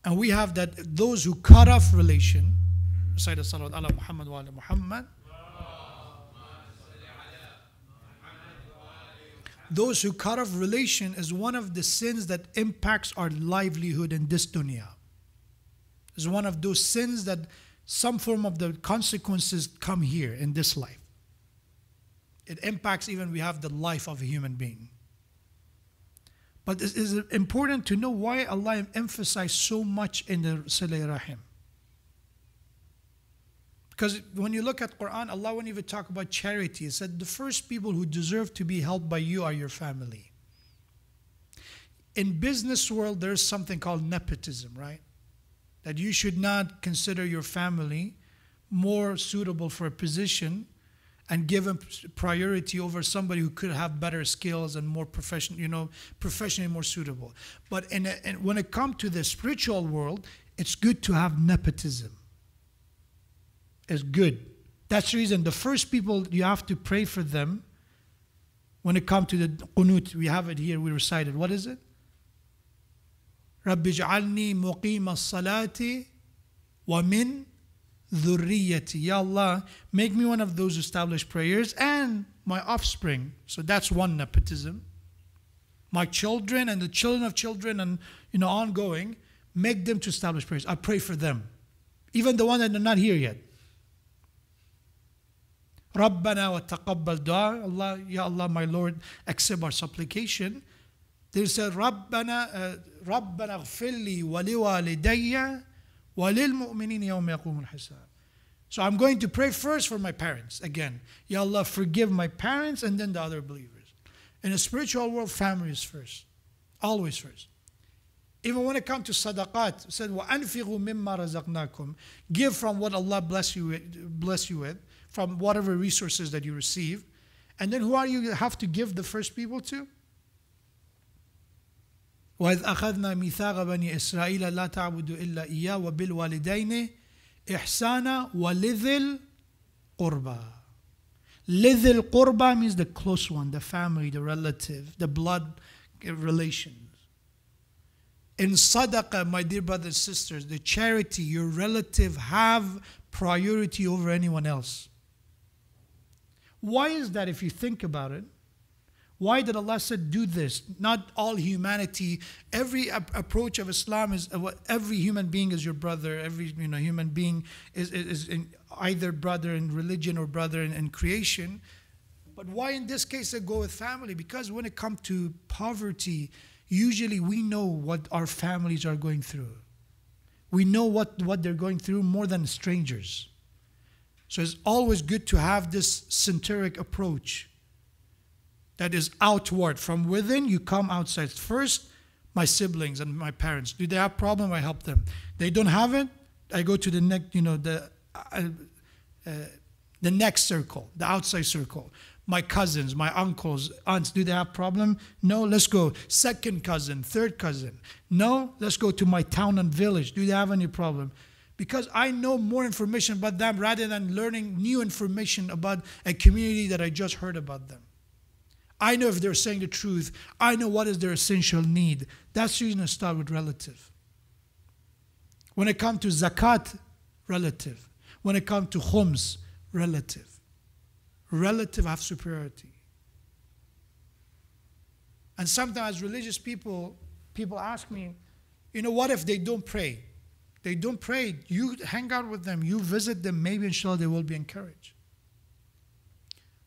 And we have that those who cut off relation, recite the salawat ala Muhammad wa ala Muhammad. Those who cut off relation is one of the sins that impacts our livelihood in this dunya. It's one of those sins that some form of the consequences come here in this life. It impacts even we have the life of a human being. But it is important to know why Allah emphasized so much in the Sila Rahim. Because when you look at Quran, Allah won't even talk about charity. It said the first people who deserve to be helped by you are your family. In business world, there's something called nepotism, right? That you should not consider your family more suitable for a position and give them priority over somebody who could have better skills and more professionally more suitable. But when it comes to the spiritual world, it's good to have nepotism. It's good. That's the reason the first people you have to pray for them when it comes to the qunut. We have it here, we recited. What is it? رَبِّ اجْعَلْنِي مُقِيمَ الصَّلَاةِ وَمِنْ ذُرِّيَّتِي. Ya Allah, make me one of those established prayers and my offspring. So that's one nepotism. My children and the children of children and ongoing, make them to establish prayers. I pray for them. Even the ones that are not here yet. رَبَّنَا وَتَقَبَّلْ دُعَا. Allah, Ya Allah, my Lord, accept our supplication. They said, رَبَّنَا اغْفِرْ لِي وَلِوَالِدَيَّ وَلِلْمُؤْمِنِينَ يَوْمَ يَقُومُ الْحِسَابِ. So I'm going to pray first for my parents. Again, Ya Allah, forgive my parents and then the other believers. In the spiritual world, family is first. Always first. Even when it comes to sadaqat, it said, وَأَنْفِقُوا مِمَّا رَزَقْنَاكُمْ. Give from what Allah bless you with, from whatever resources that you receive. And then who are you have to give the first people to? وَإِذْ أَخَذْنَا مِيثَاقَ بَنِي إِسْرَائِيلَ لَا تَعْبُدُوا إِلَّا إِيَّاهُ وَبِالْوَالِدَيْنِ إِحْسَانًا وَلِذِي الْقُرْبَى. Lidhil qurba means the close one, the family, the relative, the blood relations. In sadaqah, my dear brothers and sisters, the charity, your relative have priority over anyone else. Why is that if you think about it? Why did Allah say do this? Not all humanity. Every approach of Islam is every human being is your brother. Every human being is either brother in religion or brother in creation. But why in this case they go with family? Because when it comes to poverty, usually we know what our families are going through. We know what they're going through more than strangers. So it's always good to have this centric approach. That is outward. From within, you come outside. First, my siblings and my parents. Do they have a problem? I help them. They don't have it. I go to the next circle, the outside circle. My cousins, my uncles, aunts. Do they have a problem? No. Let's go. Second cousin, third cousin. No. Let's go to my town and village. Do they have any problem? Because I know more information about them rather than learning new information about a community that I just heard about them. I know if they're saying the truth. I know what is their essential need. That's the reason I start with relative. When it comes to zakat, relative. When it comes to khums, relative. Relative have superiority. And sometimes religious people ask me, what if they don't pray? They don't pray. You hang out with them. You visit them. Maybe inshallah they will be encouraged.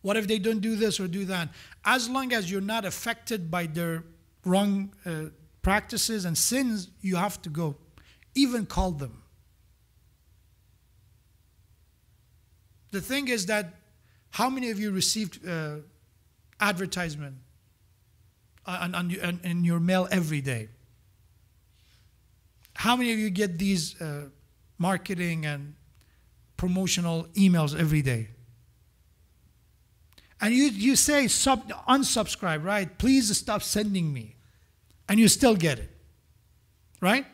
What if they don't do this or do that? As long as you're not affected by their wrong practices and sins, you have to go. Even call them. The thing is that how many of you received advertisement in your mail every day? How many of you get these marketing and promotional emails every day? And you say unsubscribe, right? Please stop sending me. And you still get it. Right?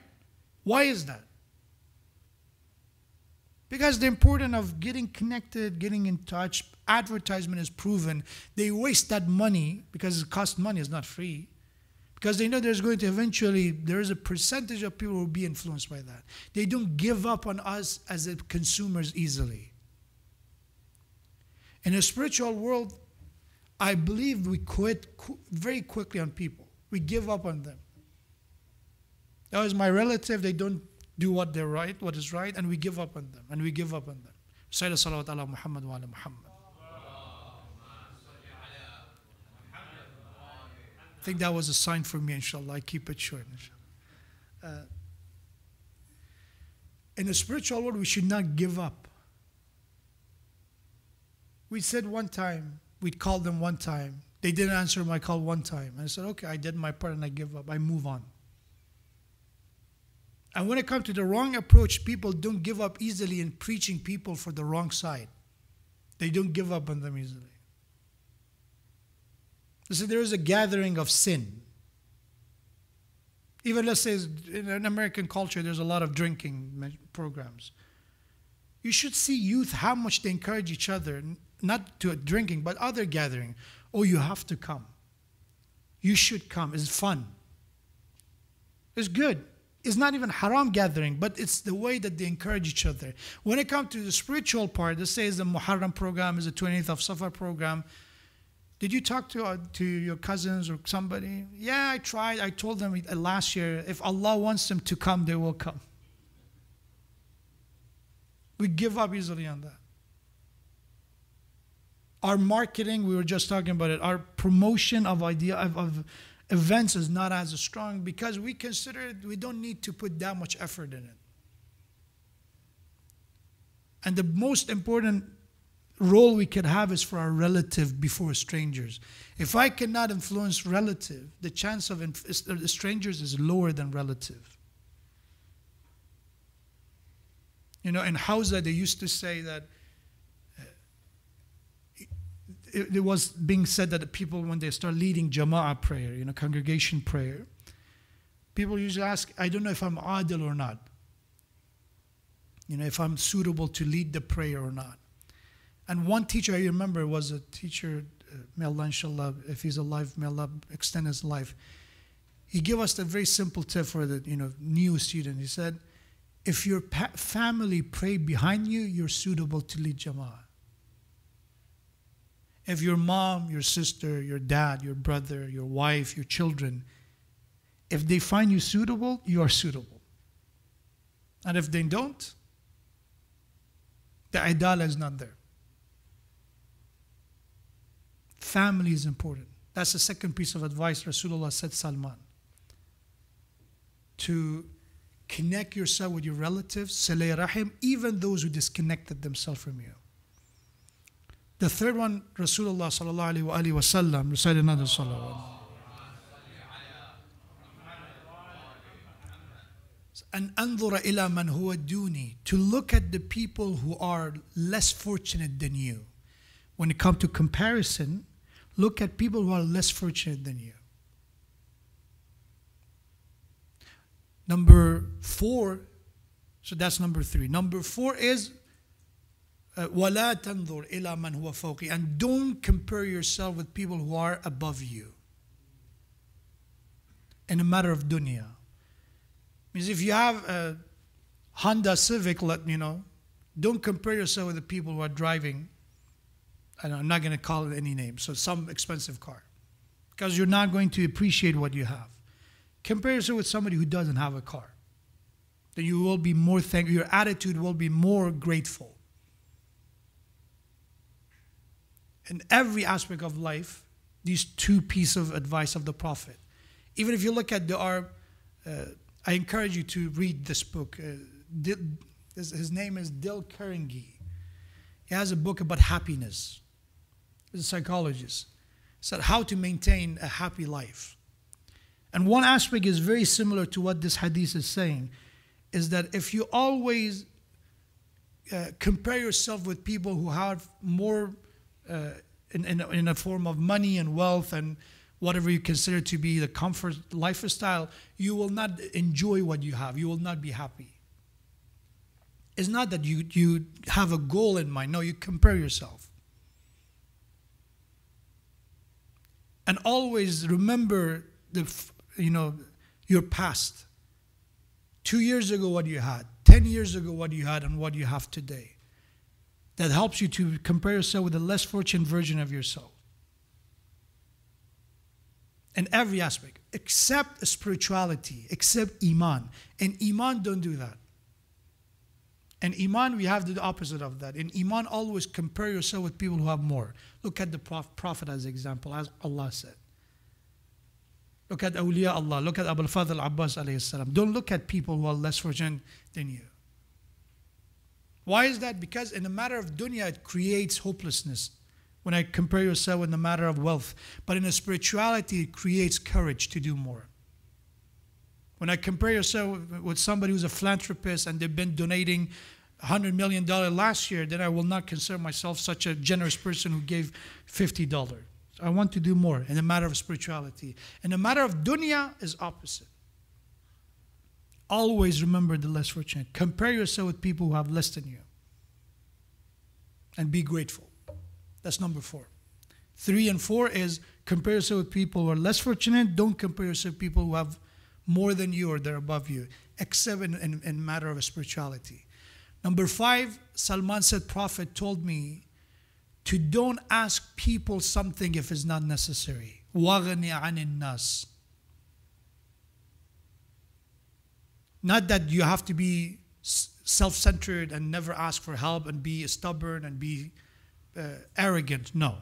Why is that? Because the importance of getting connected, getting in touch, advertisement is proven. They waste that money because it costs money, it's not free. Because they know there's going to eventually, there is a percentage of people who will be influenced by that. They don't give up on us as consumers easily. In a spiritual world, I believe we quit very quickly on people. We give up on them. That was my relative, they don't do what is right, and we give up on them, and we give up on them. Sayyidina salawat ala Muhammad wa ala Muhammad. I think that was a sign for me, inshallah. I keep it short, inshallah. In the spiritual world, we should not give up. We said one time, we'd called them one time. They didn't answer my call one time. And I said, okay, I did my part and I give up. I move on. And when it comes to the wrong approach, people don't give up easily in preaching people for the wrong side. They don't give up on them easily. So there is a gathering of sin. Even let's say in an American culture, there's a lot of drinking programs. You should see youth, how much they encourage each other, not to drinking, but other gathering. Oh, you have to come. You should come. It's fun. It's good. It's not even haram gathering, but it's the way that they encourage each other. When it comes to the spiritual part, let's say it's the Muharram program, is the 20th of Safar program. Did you talk to your cousins or somebody? Yeah, I tried. I told them last year, if Allah wants them to come, they will come. We give up easily on that. Our marketing, we were just talking about it, our promotion of events is not as strong because we consider we don't need to put that much effort in it. And the most important role we could have is for our relative before strangers. If I cannot influence relative, the chance of strangers is lower than relative. You know, in Hausa, they used to say that it was being said that the people, when they start leading Jama'ah prayer, you know, congregation prayer, people usually ask, I don't know if I'm adil or not. You know, if I'm suitable to lead the prayer or not. And one teacher I remember was a teacher, may Allah inshallah, if he's alive, may Allah extend his life. He gave us a very simple tip for the new student. He said, if your family pray behind you, you're suitable to lead Jama'ah. If your mom, your sister, your dad, your brother, your wife, your children, if they find you suitable, you are suitable. And if they don't, the idala is not there. Family is important. That's the second piece of advice Rasulullah said, Salman. To connect yourself with your relatives, salay rahim, even those who disconnected themselves from you. The third one, Rasulullah sallallahu alaihi wasallam recited another salawat. And anzura ila man huwa duni, to look at the people who are less fortunate than you. When it comes to comparison, look at people who are less fortunate than you. Number 4, so that's number 3. Number 4 is وَلَا تَنْظُرْ إِلَى مَنْ هُوَ فَوْقِ, and don't compare yourself with people who are above you in a matter of dunya. Means if you have a Honda Civic, don't compare yourself with the people who are driving, and I'm not going to call it any name, so some expensive car, because you're not going to appreciate what you have. Compare yourself with somebody who doesn't have a car. Then you will be more thankful, your attitude will be more grateful. In every aspect of life, these 2 pieces of advice of the Prophet. Even if you look at I encourage you to read this book. His name is Dil Karangi. He has a book about happiness. He's a psychologist. He said how to maintain a happy life. And one aspect is very similar to what this hadith is saying. is that if you always compare yourself with people who have more in a form of money and wealth and whatever you consider to be the comfort lifestyle, you will not enjoy what you have. You will not be happy. It's not that you have a goal in mind. No, you compare yourself. And always remember your past. 2 years ago what you had, 10 years ago what you had, and what you have today. That helps you to compare yourself with a less fortunate version of yourself. In every aspect, except spirituality, except Iman. And Iman don't do that. In Iman, we have the opposite of that. In Iman, always compare yourself with people who have more. Look at the Prophet as an example, as Allah said. Look at Awliya Allah. Look at Abul Fadl Abbas alayhi salam. Don't look at people who are less fortunate than you. Why is that? Because in the matter of dunya, it creates hopelessness. When I compare yourself in the matter of wealth. But in a spirituality, it creates courage to do more. When I compare yourself with somebody who's a philanthropist and they've been donating $100 million last year, then I will not consider myself such a generous person who gave $50. So I want to do more in the matter of spirituality. In the matter of dunya is opposite. Always remember the less fortunate. Compare yourself with people who have less than you. And be grateful. That's number 4. 3 and 4 is compare yourself with people who are less fortunate. Don't compare yourself with people who have more than you or they're above you, except in matter of spirituality. Number 5, Salman said, Prophet told me to don't ask people something if it's not necessary. وَغْنِ عَنِ النَّاسِ. Not that you have to be self-centered and never ask for help and be stubborn and be arrogant. No.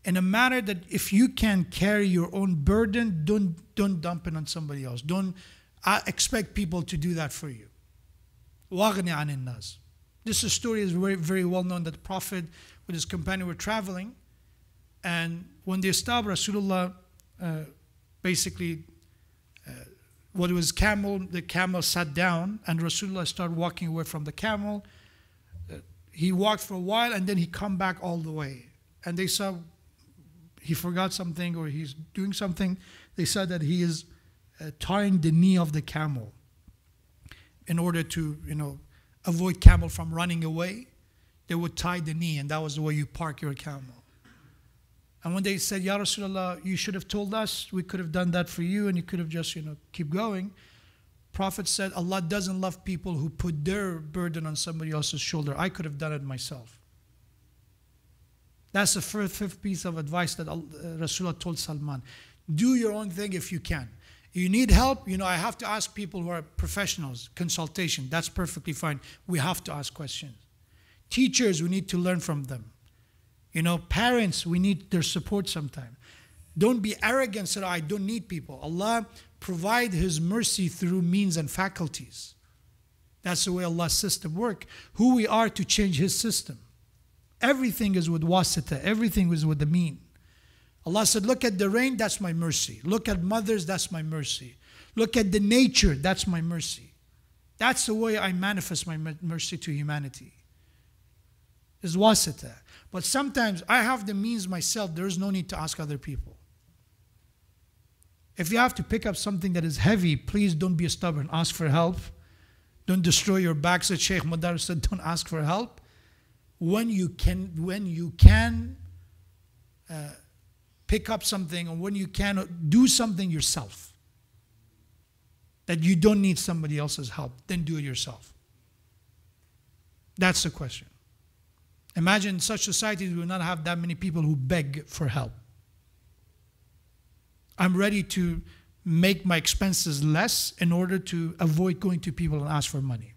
In a matter that if you can carry your own burden, don't dump it on somebody else. Don't expect people to do that for you. وَغْنِ عَنِ النَّاسِ. This story is very, very well known that the Prophet with his companion were traveling, and when they stopped, Rasulullah what was the camel sat down, and Rasulullah started walking away from the camel. He walked for a while and then he come back all the way. And they saw he forgot something or he's doing something. They said that he is tying the knee of the camel in order to, avoid camel from running away. They would tie the knee, and that was the way you park your camel. And when they said, Ya Rasulullah, you should have told us, we could have done that for you, and you could have just, keep going. Prophet said, Allah doesn't love people who put their burden on somebody else's shoulder. I could have done it myself. That's the fifth piece of advice that Rasulullah told Salman. Do your own thing if you can. You need help, I have to ask people who are professionals, consultation. That's perfectly fine. We have to ask questions. Teachers, we need to learn from them. Parents, we need their support sometime. Don't be arrogant, say, I don't need people. Allah provide His mercy through means and faculties. That's the way Allah's system works. Who we are to change His system. Everything is with wasita. Everything is with the mean. Allah said, look at the rain, that's my mercy. Look at mothers, that's my mercy. Look at the nature, that's my mercy. That's the way I manifest my mercy to humanity. Is wasita. But sometimes I have the means myself. There is no need to ask other people. If you have to pick up something that is heavy, please don't be stubborn. Ask for help. Don't destroy your back. Said Shaikh Moderras said, don't ask for help. When you can pick up something, and when you can do something yourself, that you don't need somebody else's help, then do it yourself. That's the question. Imagine such societies will not have that many people who beg for help. I'm ready to make my expenses less in order to avoid going to people and ask for money.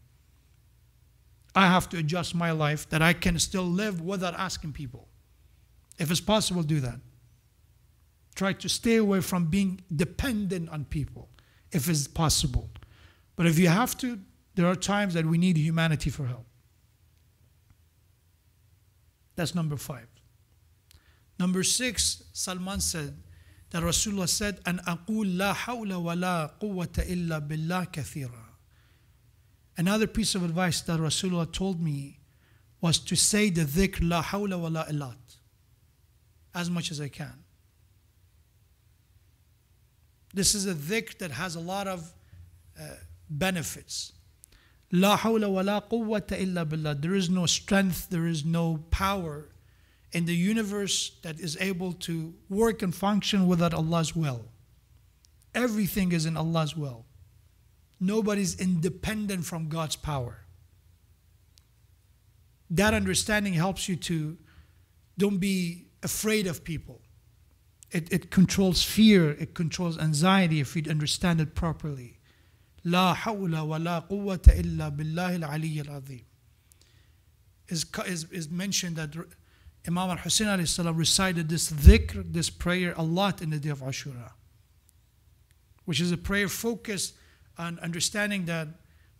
I have to adjust my life that I can still live without asking people. If it's possible, do that. Try to stay away from being dependent on people, if it's possible. But if you have to, there are times that we need humanity for help. That's number 5. Number 6, Salman said that Rasulullah said, "An aqul la hawla wa la quwwata illa billah kathira." Another piece of advice that Rasulullah told me was to say the dhikr la hawla wa la ilat as much as I can. This is a dhikr that has a lot of benefits. La hawla wa la quwwata illa billah. There is no strength, there is no power in the universe that is able to work and function without Allah's will. Everything is in Allah's will. Nobody's independent from God's power. That understanding helps you to don't be afraid of people. It controls fear, it controls anxiety if you understand it properly. La hawla wa la quwwata illa billahi al-aliy al-azim. Is mentioned that Imam al-Huseini recited this dhikr, this prayer a lot in the day of Ashura, which is a prayer focused on understanding that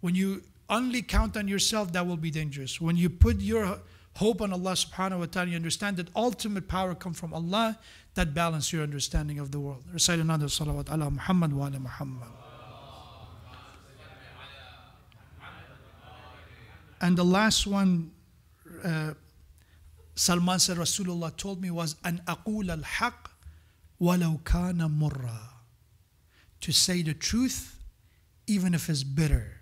when you only count on yourself, that will be dangerous. When you put your hope on Allah subhanahu wa ta'ala, you understand that ultimate power comes from Allah, that balance your understanding of the world. Recite another salawat ala Muhammad wa ala Muhammad. And the last one, Salman said, Rasulullah told me was, An aqul al-haq walau kana murra. To say the truth, even if it's bitter,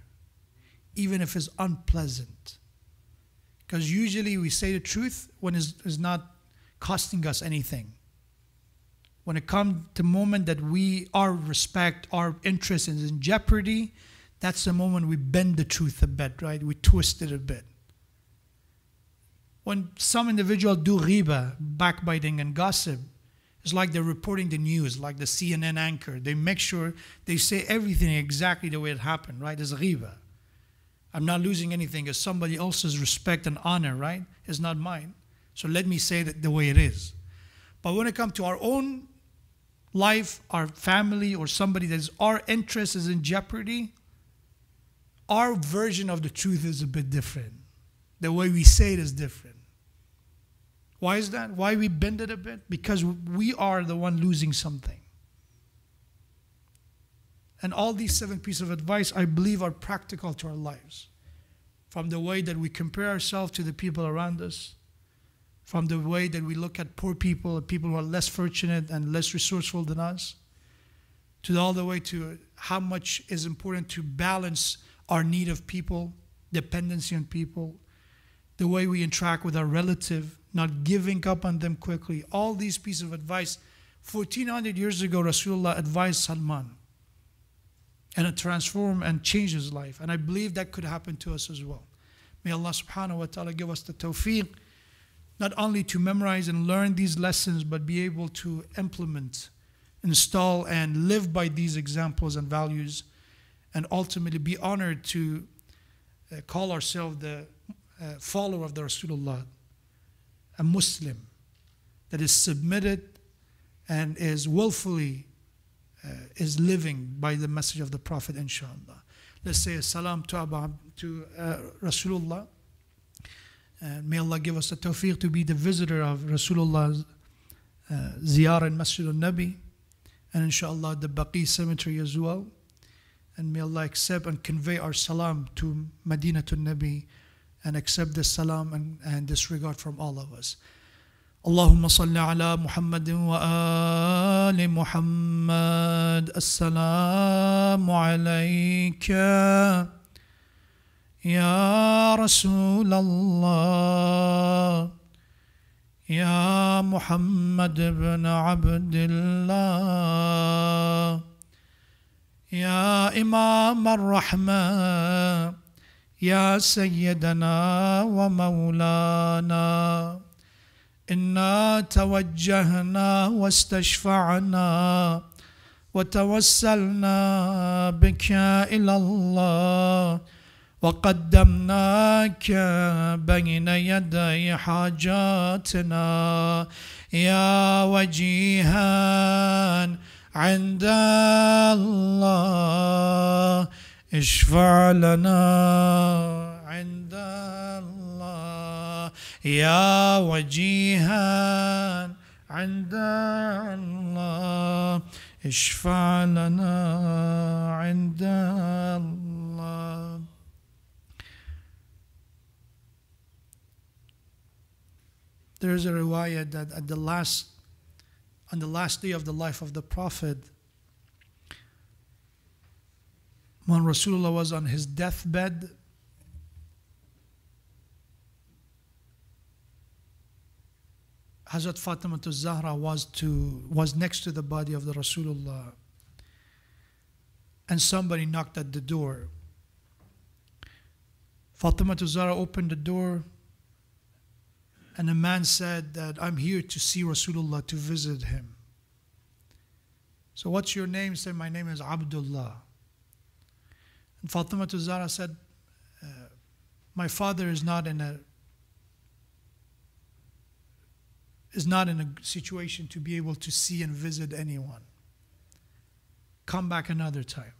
even if it's unpleasant. Because usually we say the truth when it's not costing us anything. When it comes to the moment that our respect, our interest is in jeopardy, that's the moment we bend the truth a bit, right? We twist it a bit. When some individuals do ghiba, backbiting and gossip, it's like they're reporting the news, like the CNN anchor. They make sure they say everything exactly the way it happened, right? It's ghiba. I'm not losing anything. It's somebody else's respect and honor, right? It's not mine. So let me say that the way it is. But when it comes to our own life, our family, or somebody that is our interest is in jeopardy, our version of the truth is a bit different. The way we say it is different. Why is that? Why we bend it a bit? Because we are the one losing something. And all these 7 pieces of advice, I believe, are practical to our lives. From the way that we compare ourselves to the people around us, from the way that we look at poor people, people who are less fortunate and less resourceful than us, to all the way to how much is important to balance our need of people, dependency on people, the way we interact with our relative, not giving up on them quickly. All these pieces of advice, 1400 years ago, Rasulullah advised Salman. And it transformed and changed his life. And I believe that could happen to us as well. May Allah subhanahu wa ta'ala give us the tawfiq, not only to memorize and learn these lessons, but be able to implement, install, and live by these examples and values, and ultimately be honored to call ourselves the follower of the Rasulullah, a Muslim that is submitted and is willfully is living by the message of the Prophet, inshallah. Let's say a salam to Rasulullah. And may Allah give us the tawfiq to be the visitor of Rasulullah's ziyarah in Masjid al-Nabi, and inshallah the Baqi cemetery as well. And may Allah accept and convey our salam to Madinatul Nabi, and accept this salam and this regard from all of us. اللهم صل على محمد وآل محمد. السلام عليك يا رسول الله يا محمد بن عبد الله يا إمام الرحمة يا سيدنا ومولانا. إنا توجهنا واستشفعنا وتوسلنا بك إلى الله وقدمناك بين يدي حاجاتنا يا وجيها عند الله اشفع لنا عند الله يا وجيها عند الله اشفع لنا عند الله. There is a riwayah that on the last day of the life of the Prophet, when Rasulullah was on his deathbed, Hazrat Fatima Zahra was next to the body of the Rasulullah, and somebody knocked at the door. Fatima Zahra opened the door, and a man said that, "I'm here to see Rasulullah, to visit him." So, "What's your name?" He said, "My name is Abdullah." And Fatima Zahra said, "My father is not in a situation to be able to see and visit anyone. Come back another time."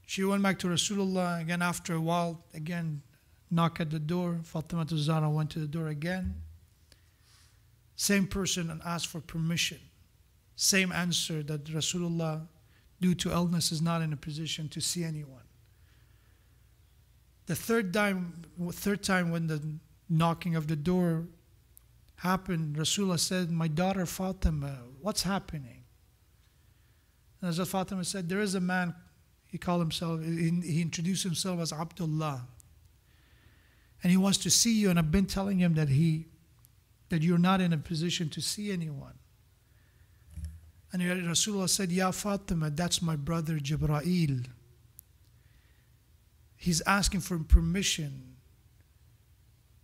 She went back to Rasulullah again. After a while, again, knock at the door. Fatima Zahra went to the door again. Same person, and asked for permission. Same answer, that Rasulullah, due to illness, is not in a position to see anyone. The third time when the knocking of the door happened, Rasulullah said, "My daughter Fatima, what's happening?" And as Fatima said, "There is a man," he introduced himself as Abdullah, "and he wants to see you, and I've been telling him that you're not in a position to see anyone." And Rasulullah said, "Ya Fatima, that's my brother Jibreel. He's asking for permission.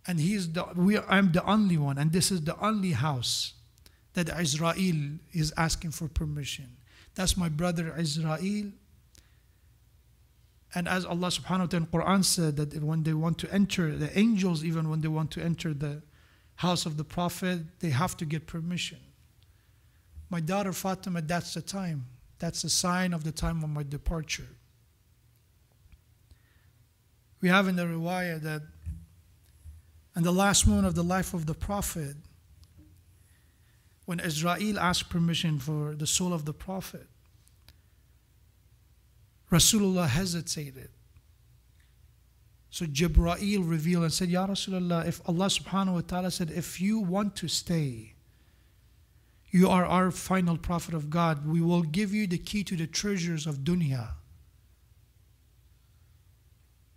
And I'm the only one, and this is the only house that Israel is asking for permission. That's my brother Israel." And as Allah subhanahu wa ta'ala in Quran said, that when they want to enter, the angels, even when they want to enter the house of the Prophet, they have to get permission. My daughter Fatima, that's the time. That's a sign of the time of my departure. We have in the riwayah that in the last moment of the life of the Prophet, when Israel asked permission for the soul of the Prophet, Rasulullah hesitated. So Jibreel revealed and said, "Ya Rasulullah, if Allah subhanahu wa ta'ala said, if you want to stay, you are our final Prophet of God, we will give you the key to the treasures of dunya.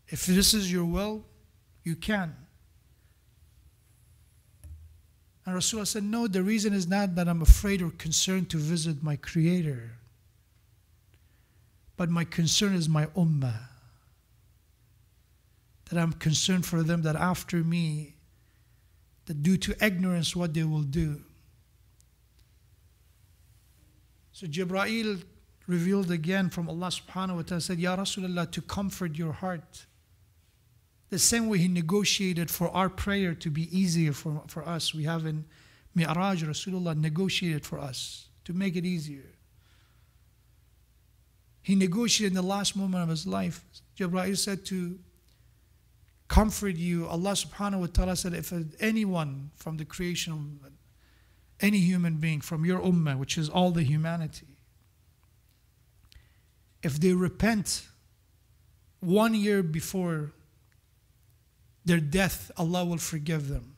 If this is your will, you can." And Rasulullah said, "No, the reason is not that I'm afraid or concerned to visit my Creator, but my concern is my ummah. That I'm concerned for them, that after me, that due to ignorance, what they will do." So Jibreel revealed again from Allah subhanahu wa ta'ala, said, "Ya Rasulullah, to comfort your heart, the same way He negotiated for our prayer to be easier for us. We have in Mi'raj, Rasulullah negotiated for us to make it easier. He negotiated in the last moment of his life. Jibreel said to comfort you, Allah subhanahu wa ta'ala said, if anyone from the creation of any human being from your ummah, which is all the humanity, if they repent 1 year before their death, Allah will forgive them."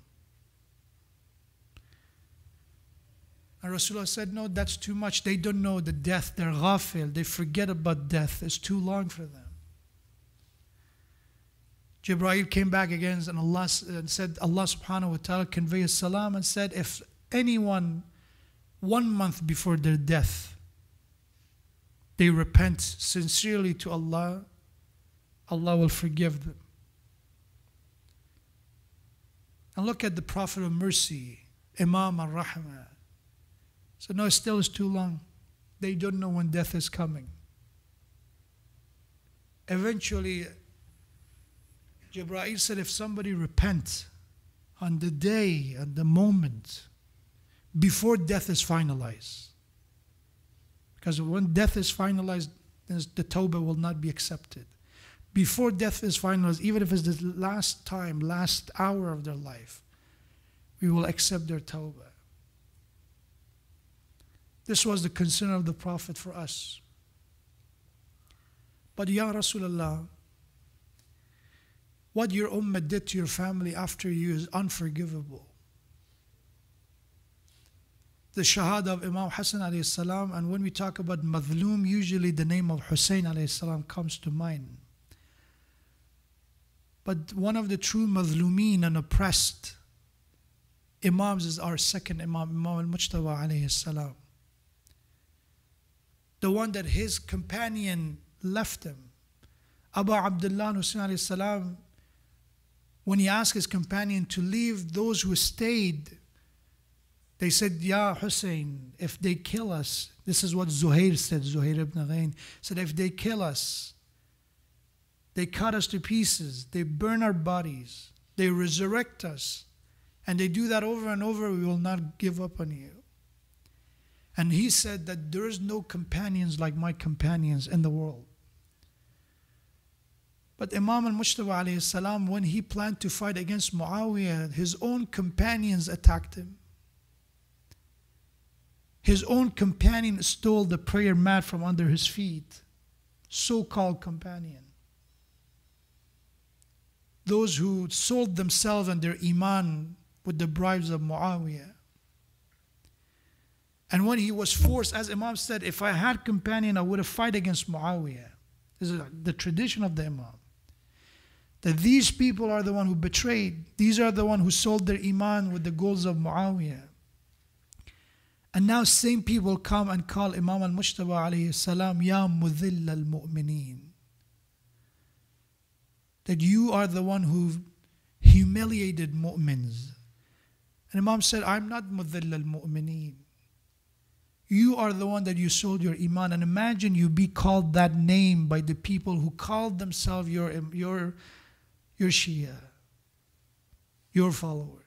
And Rasulullah said, "No, that's too much. They don't know the death. They're ghafil. They forget about death. It's too long for them." Jibreel came back again and said, Allah subhanahu wa ta'ala convey his salam and said, if anyone 1 month before their death, they repent sincerely to Allah, Allah will forgive them. And look at the Prophet of Mercy, Imam al-Rahmah. So no, still is too long. They don't know when death is coming. Eventually, Jibreel said, if somebody repents on the day, at the moment, before death is finalized, because when death is finalized, the tawbah will not be accepted. Before death is finalized, even if it's the last time, last hour of their life, we will accept their tawbah. This was the concern of the Prophet for us. But Ya Rasulullah, what your ummah did to your family after you is unforgivable. The shahada of Imam Hassan alayhi salam, and when we talk about madhloom, usually the name of Husein alayhi salam comes to mind. But one of the true madhloomin and oppressed Imams is our second Imam, Imam al-Mujtaba alayhi salam. The one that his companion left him. Abu Abdullah Husayn alayhi salam, when he asked his companion to leave, those who stayed, they said, Ya Hussein, if they kill us, this is what Zuhair said, Zuhair ibn Ghayn, said, if they kill us, they cut us to pieces, they burn our bodies, they resurrect us, and they do that over and over, we will not give up on you. And he said that there is no companions like my companions in the world. But Imam al-Mujtaba alayhi salam, when he planned to fight against Muawiyah, his own companions attacked him. His own companion stole the prayer mat from under his feet. So-called companion. Those who sold themselves and their iman with the bribes of Muawiyah. And when he was forced, as Imam said, if I had companion, I would have fought against Muawiyah. This is the tradition of the Imam. That these people are the one who betrayed. These are the one who sold their iman with the goals of Muawiyah. And now same people come and call Imam al-Mujtaba alayhi salam, Ya mudhill al-mu'mineen. That you are the one who humiliated mu'mins. And Imam said, I'm not mudhill al-mu'mineen. You are the one that you sold your iman. And imagine you be called that name by the people who called themselves your Shia, your follower.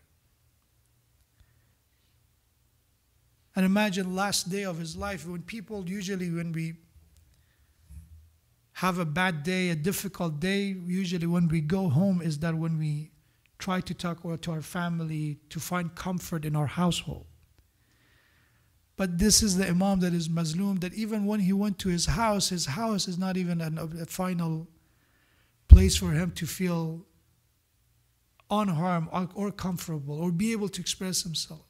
And imagine last day of his life, when people usually, when we have a bad day, a difficult day, usually when we go home is that when we try to talk to our family to find comfort in our household. But this is the Imam that is mazloom, that even when he went to his house is not even a final place for him to feel unharmed or comfortable or be able to express himself.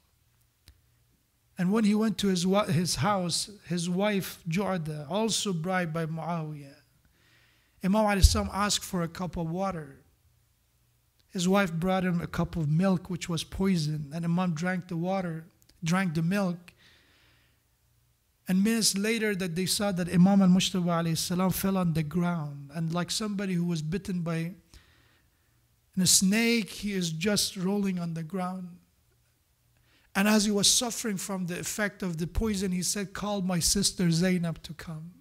And when he went to his house, his wife Ju'ada, also bribed by Muawiyah, Imam asked for a cup of water. His wife brought him a cup of milk which was poison, and Imam drank the water, drank the milk. And minutes later that they saw that Imam al-Mujtaba alayhi salam fell on the ground, and like somebody who was bitten by a snake, he is just rolling on the ground. And as he was suffering from the effect of the poison, he said, call my sister Zainab to come.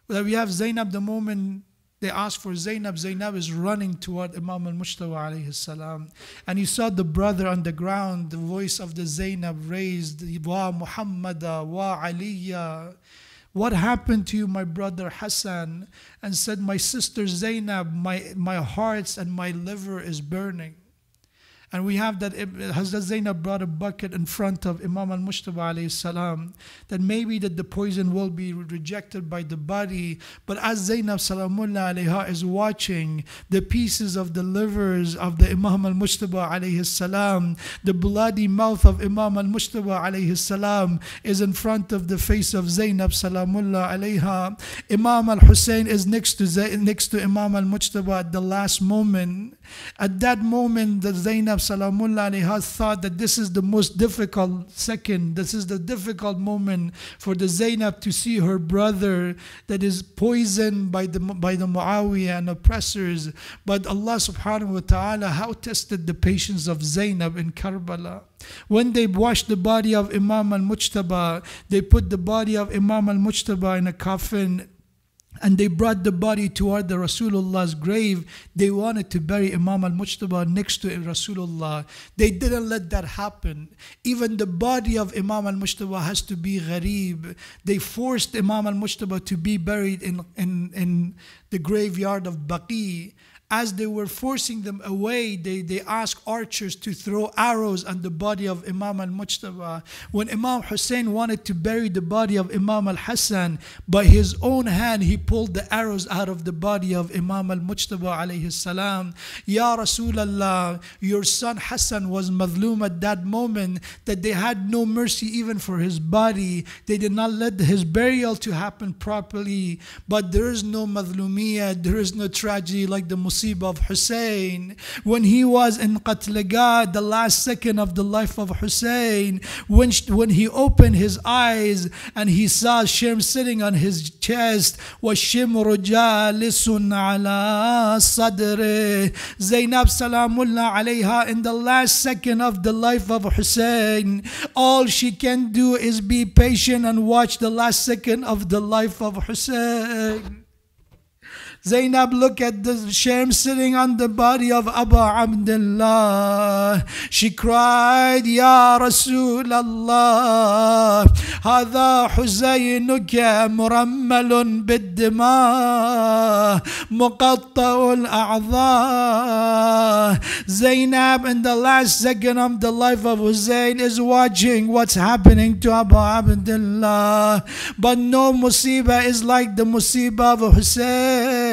Well, we have Zainab, the moment they asked for Zainab, Zainab is running toward Imam al-Mujtaba alayhi salam. And he saw the brother on the ground, the voice of the Zainab raised, Wa Muhammada, Wa Aliya. What happened to you, my brother Hassan? And said, my sister Zainab, my heart and my liver is burning. And we have that Hazrat Zainab brought a bucket in front of Imam al-Mujtaba alayhi salam, that maybe that the poison will be rejected by the body. But as Zainab salamullah alayha is watching, the pieces of the livers of the Imam al-Mujtaba alayhi salam, the bloody mouth of Imam al-Mujtaba alayhi salam is in front of the face of Zainab salamullah alayha. Imam al-Husayn is next to Imam al-Mujtaba at the last moment. At that moment, the Zainab salamullah alayha thought that this is the most difficult second, this is the difficult moment for the Zainab to see her brother that is poisoned by the Muawiyah and oppressors. But Allah subhanahu wa ta'ala, how tested the patience of Zainab in Karbala. When they washed the body of Imam al-Mujtaba, they put the body of Imam al-Mujtaba in a coffin, and they brought the body toward the Rasulullah's grave. They wanted to bury Imam al-Mujtaba next to Rasulullah. They didn't let that happen. Even the body of Imam al-Mujtaba has to be gharib. They forced Imam al-Mujtaba to be buried in the graveyard of Baqi. As they were forcing them away, they asked archers to throw arrows on the body of Imam al-Mujtaba. When Imam Hussein wanted to bury the body of Imam al-Hassan, by his own hand he pulled the arrows out of the body of Imam al-Mujtaba alayhi salam. Ya Rasulallah, your son Hassan was madloom at that moment, that they had no mercy even for his body. They did not let his burial to happen properly. But there is no madlumiyah, there is no tragedy like the musibah of Hussein. When he was in Qatlagat, the last second of the life of Hussein, when he opened his eyes and he saw Shim sitting on his chest, وَالشِّمْرُ جَالِسٌ عَلَى صَدْرِهِ, Zainab Salamullah alayha, in the last second of the life of Hussein, all she can do is be patient and watch the last second of the life of Hussein. Zainab looked at the shame sitting on the body of Abu Abdullah. She cried, Ya Rasulallah, هذا حسينك مرمل بالدماء مقطع الأعضاء. Zainab, in the last second of the life of Hussein, is watching what's happening to Abu Abdullah. But no musibah is like the musibah of Hussein.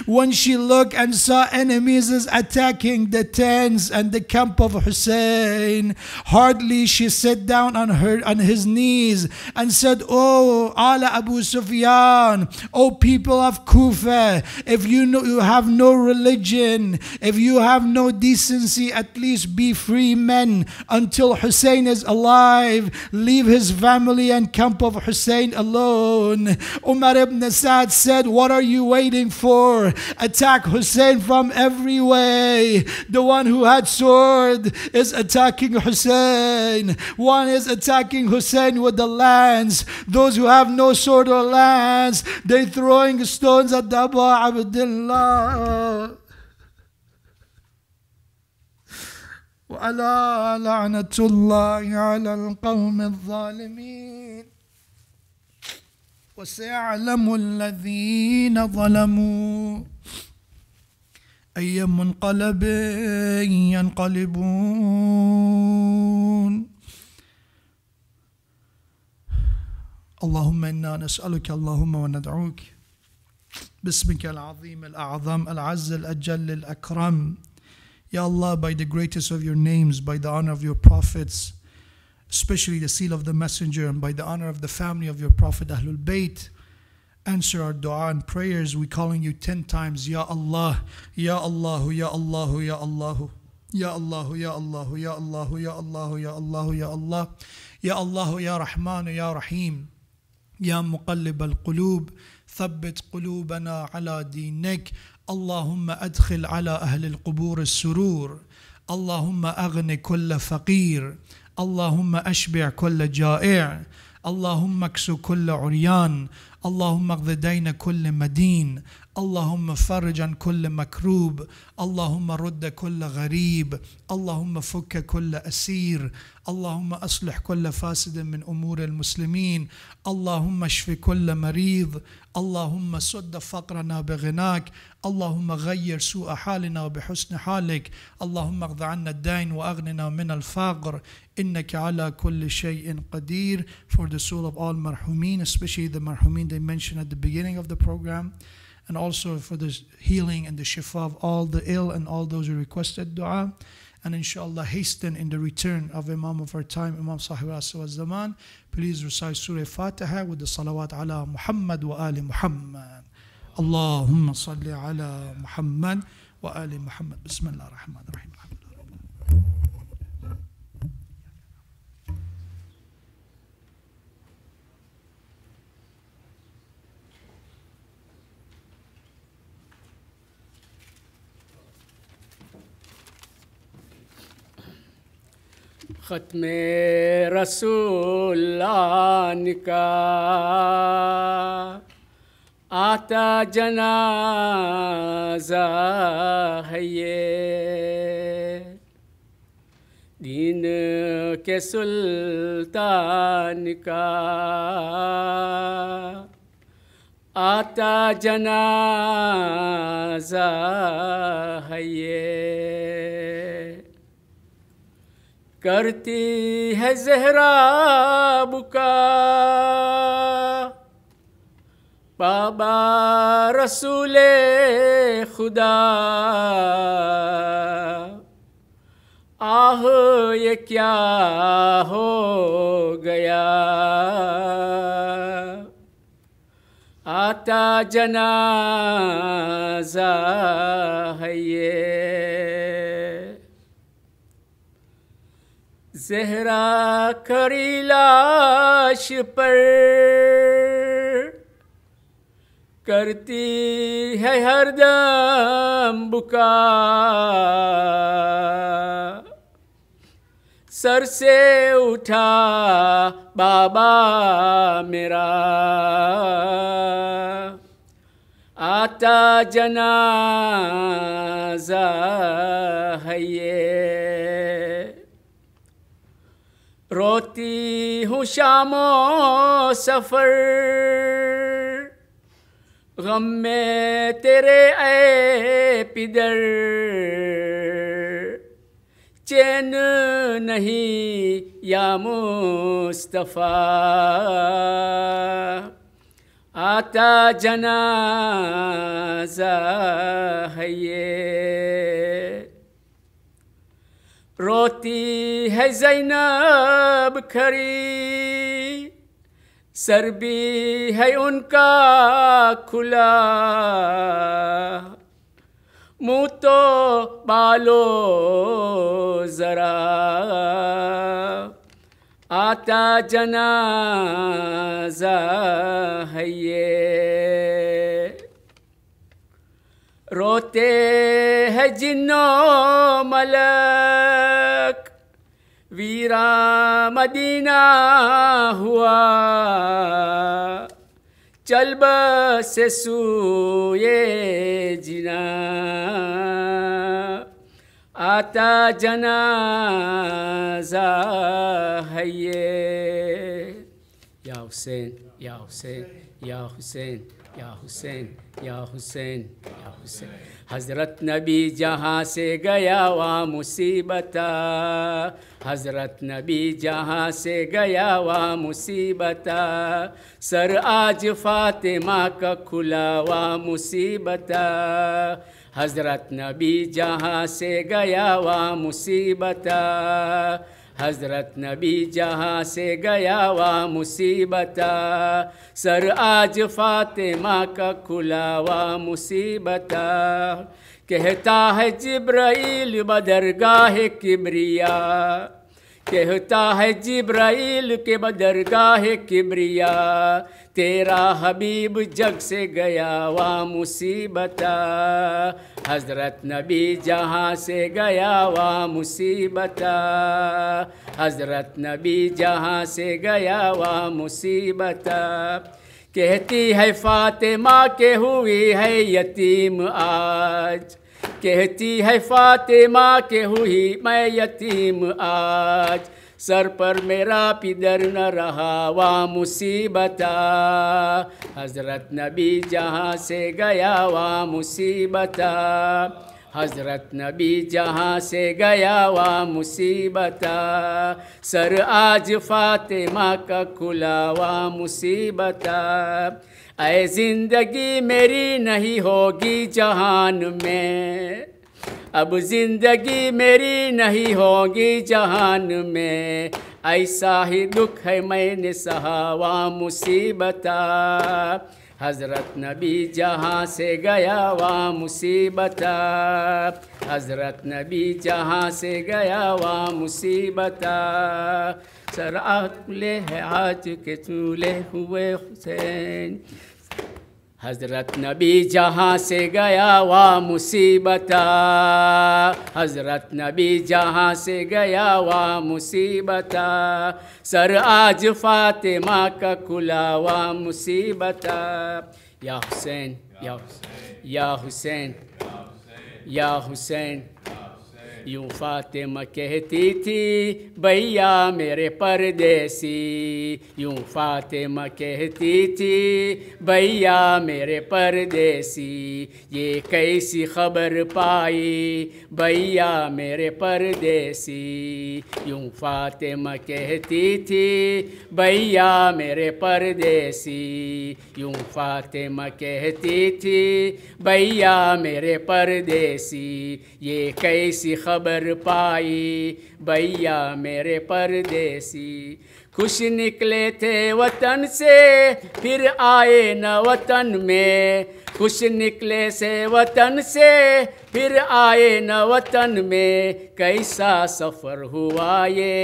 When she looked and saw enemies is attacking the tents and the camp of Hussein, hardly she sat down on his knees and said, Oh Ala Abu Sufyan, O people of Kufa, if you have no religion, if you have no decency, at least be free men until Hussein is alive. Leave his family and camp of Hussein alone. Umar ibn Sa'd said, what are you waiting for? Attack Hussein from every way. The one who had sword is attacking Hussein. One is attacking Hussein with the lance. Those who have no sword or lance, they're throwing stones at Abu Abdullah. وَعَلَى لَعْنَةُ اللَّهِ عَلَى الْقَوْمِ الظَّالِمِينَ وَسَيَعْلَمُ الَّذِينَ ظَلَمُوا أَيَّ مُنْقَلَبٍ يَنْقَلِبُونَ. اللهم إنا نسألك اللهم وندعوك باسمك العظيم الأعظم العز الأجل الأكرم. Ya Allah, by the greatest of your names, by the honor of your prophets, especially the seal of the messenger, and by the honor of the family of your prophet Ahlul Bayt, answer our dua and prayers. We calling you 10 times, Ya Allah, Ya Allah, Ya Allah, Ya Allah, Ya Allah, Ya Allah, Ya Allah, Ya Allah, Ya Allah, Ya Allah, Ya Allah, Ya Rahman, Ya Rahim, Ya Muqallib al-Qulub, ثبت قلوبنا على دينك. اللهم أدخل على أهل القبور السرور. اللهم أغن كل فقير. اللهم أشبع كل جائع. اللهم اكسو كل عريان. اللهم اقض دين كل مدين. اللهم فرج عن كل مكروب. اللهم رد كل غريب. اللهم فك كل أسير. اللهم أصلح كل فاسد من أمور المسلمين. اللهم اشف كل مريض. اللهم سد فقرنا بغناك. اللهم غير سوء حالنا بحسن حالك. اللهم اقض عنا الدين وأغننا من الفقر. إنك على كل شيء قدير. For the soul of all marhumin, especially the marhumin they mentioned at the beginning of the program, and also for the healing and the shifa of all the ill and all those who requested dua. And inshallah hasten in the return of Imam of our time, Imam Sahib al-Asr wal-Zaman. Please recite Surah Fatiha with the salawat ala Muhammad wa ali Muhammad. Allahumma salli ala Muhammad wa ali Muhammad. Bismillah ar-Rahman ar-Rahim. ختم رسول کا آتا جنازہ ہے یہ دین کے سلطان کا आता जनाजा है ये, करती है ज़हरा बुका, बाबा रसूले खुदा, आह ये क्या हो गया, आता जनाजा है ये। ज़हरा खड़ी लाश पर करती है हरदम बुका, सर से उठा बाबा मेरा, आता जनाजा है ये। रोती हूँ शामो सफ़र, गम में तेरे ऐ पिदर, चैन नहीं या मुस्तफ़ा, आता जनाजा है ये। रोती है ज़ैनब खरी, सर भी है उनका खुला, मुँह तो बालो ज़रा, आता जनाजा है ये। रोते है जिन्नो मलक, वीरा मदीना हुआ, चल बस सूये जिना, आता जनाजा है ये। या हुसैन या हुसैन या हुसैन या हुसैन या हुसैन या हुसैन। हज़रत नबी जहाँ से गया वहाँ मुसीबता, हज़रत नबी जहाँ से गया वहाँ मुसीबता, सर आज फ़ातिमा का खुला वहाँ मुसीबता, हज़रत नबी जहाँ से गया वहाँ मुसीबता, हज़रत नबी जहाँ से गया वहाँ मुसीबता, सर आज फ़ातिमा का खुला वहाँ मुसीबता। कहता है जिब्राइल बदरगाह किब्रिया, कहता है जिब्राइल के बदरगाह किब्रिया, तेरा हबीब जग से गया वहाँ मुसीबता, हज़रत नबी जहाँ से गया वहाँ मुसीबता, हज़रत नबी जहाँ से गया वहाँ मुसीबता। कहती है फ़ातिमा के हुई है यतीम आज, कहती है फ़ातिमा के हुई मैं यतीम आज, सर पर मेरा पिदर न रहा वहाँ मुसीबता, हज़रत नबी जहाँ से गया वहाँ मुसीबता, हज़रत नबी जहाँ से गया वहाँ मुसीबता, सर आज फ़ातिमा का खुला वहाँ मुसीबता। ऐ ज़िंदगी मेरी नहीं होगी जहान में, अब ज़िंदगी मेरी नहीं होगी जहान में, ऐसा ही दुख है मैंने सहा वहाँ मुसीबता, हज़रत नबी जहाँ से गया वहाँ मुसीबता, हज़रत नबी जहाँ से गया वहाँ मुसीबता। सर आकुले है आज के चूल्हे हुए हुसैन, हज़रत नबी जहाँ से गया वहाँ मुसीबता, हज़रत नबी जहाँ से गया वहाँ मुसीबता, सर आज फ़ातिमा का खुला वहाँ मुसीबता। या हुसैन या हुसैन या हुसैन या हुसैन यूं फातिमा कहती थी भैया मेरे परदेसी, यूं फातिमा कहती थी भैया मेरे परदेसी, ये कैसी खबर पाई भैया मेरे परदेसी, यूं फातिमा कहती थी भैया मेरे परदेसी, यूं फातिमा कहती थी भैया मेरे परदेसी, ये कैसी खबर पाई भैया मेरे परदेसी। खुश निकले थे वतन से फिर आए न वतन में, खुश निकले से वतन से फिर आए न वतन में, कैसा सफ़र हुआ ये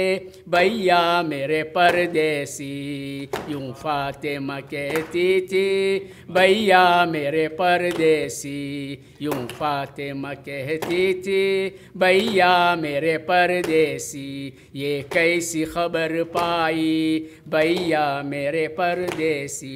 भैया मेरे परदेसी, यूं फातिमा कहती थी भैया मेरे परदेसी, यूं फातिमा कहती थी भैया मेरे परदेसी, ये कैसी खबर पाई भैया मेरे परदेसी।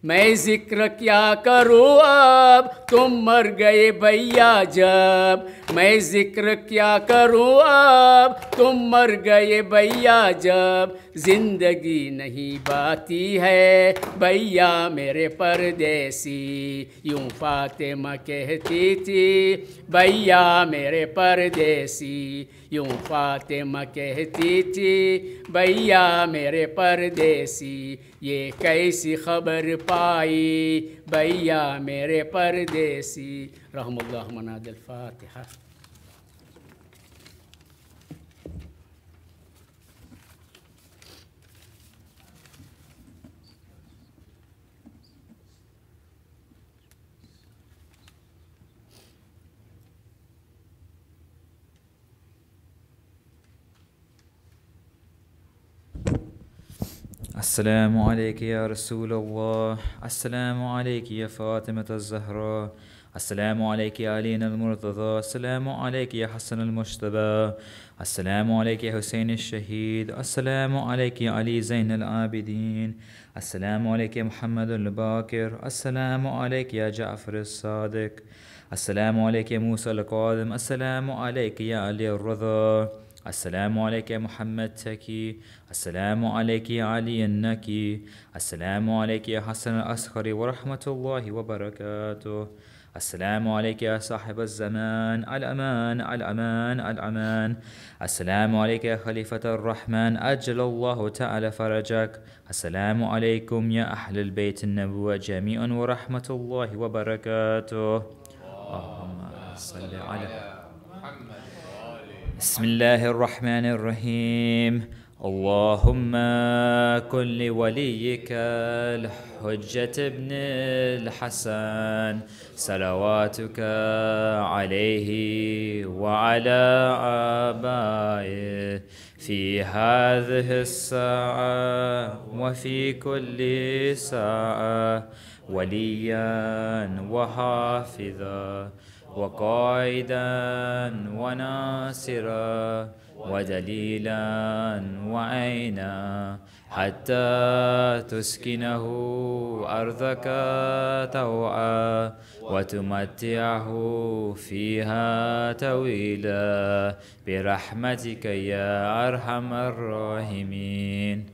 मैं जिक्र क्या करूँ अब तुम मर गए भैया जब, मैं जिक्र क्या करूँ अब तुम मर गए भैया जब, जिंदगी नहीं बाती है भैया मेरे परदेसी, यूं फातिमा कहती थी भैया मेरे परदेसी, यूं फातिमा कहती थी भैया मेरे परदेसी, ये कैसी खबर पाई भैया मेरे परदेसी। रहमुल्लाह मनादिल फातिहा। السلام عليك يا رسول الله، السلام عليك يا فاطمة الزهراء، السلام عليك يا علي المرتضى، السلام عليك يا حسن المجتبى، السلام عليك يا حسين الشهيد، السلام عليك يا علي زين العابدين، السلام عليك يا محمد الباكر، السلام عليك يا جعفر الصادق، السلام عليك يا موسى القادم، السلام عليك يا علي الرضا، السلام عليك يا محمد تكي، السلام عليك يا علي النكي، السلام عليك يا حسن الأصغر ورحمة الله وبركاته، السلام عليك يا صاحب الزمان، الأمان الأمان الأمان، السلام عليك يا خليفة الرحمن أجل الله تعالى فرجك، السلام عليكم يا أهل البيت النبوة جميعا ورحمة الله وبركاته. اللهم صل على بسم الله الرحمن الرحيم. اللهم كن لوليك الحجة ابن الحسن صلواتك عليه وعلى آبائه في هذه الساعة وفي كل ساعة وليا وحافظا وقائدا وناصرا ودليلا وعينا حتى تسكنه أرضك طوعا وتمتعه فيها طويلا برحمتك يا أرحم الراحمين.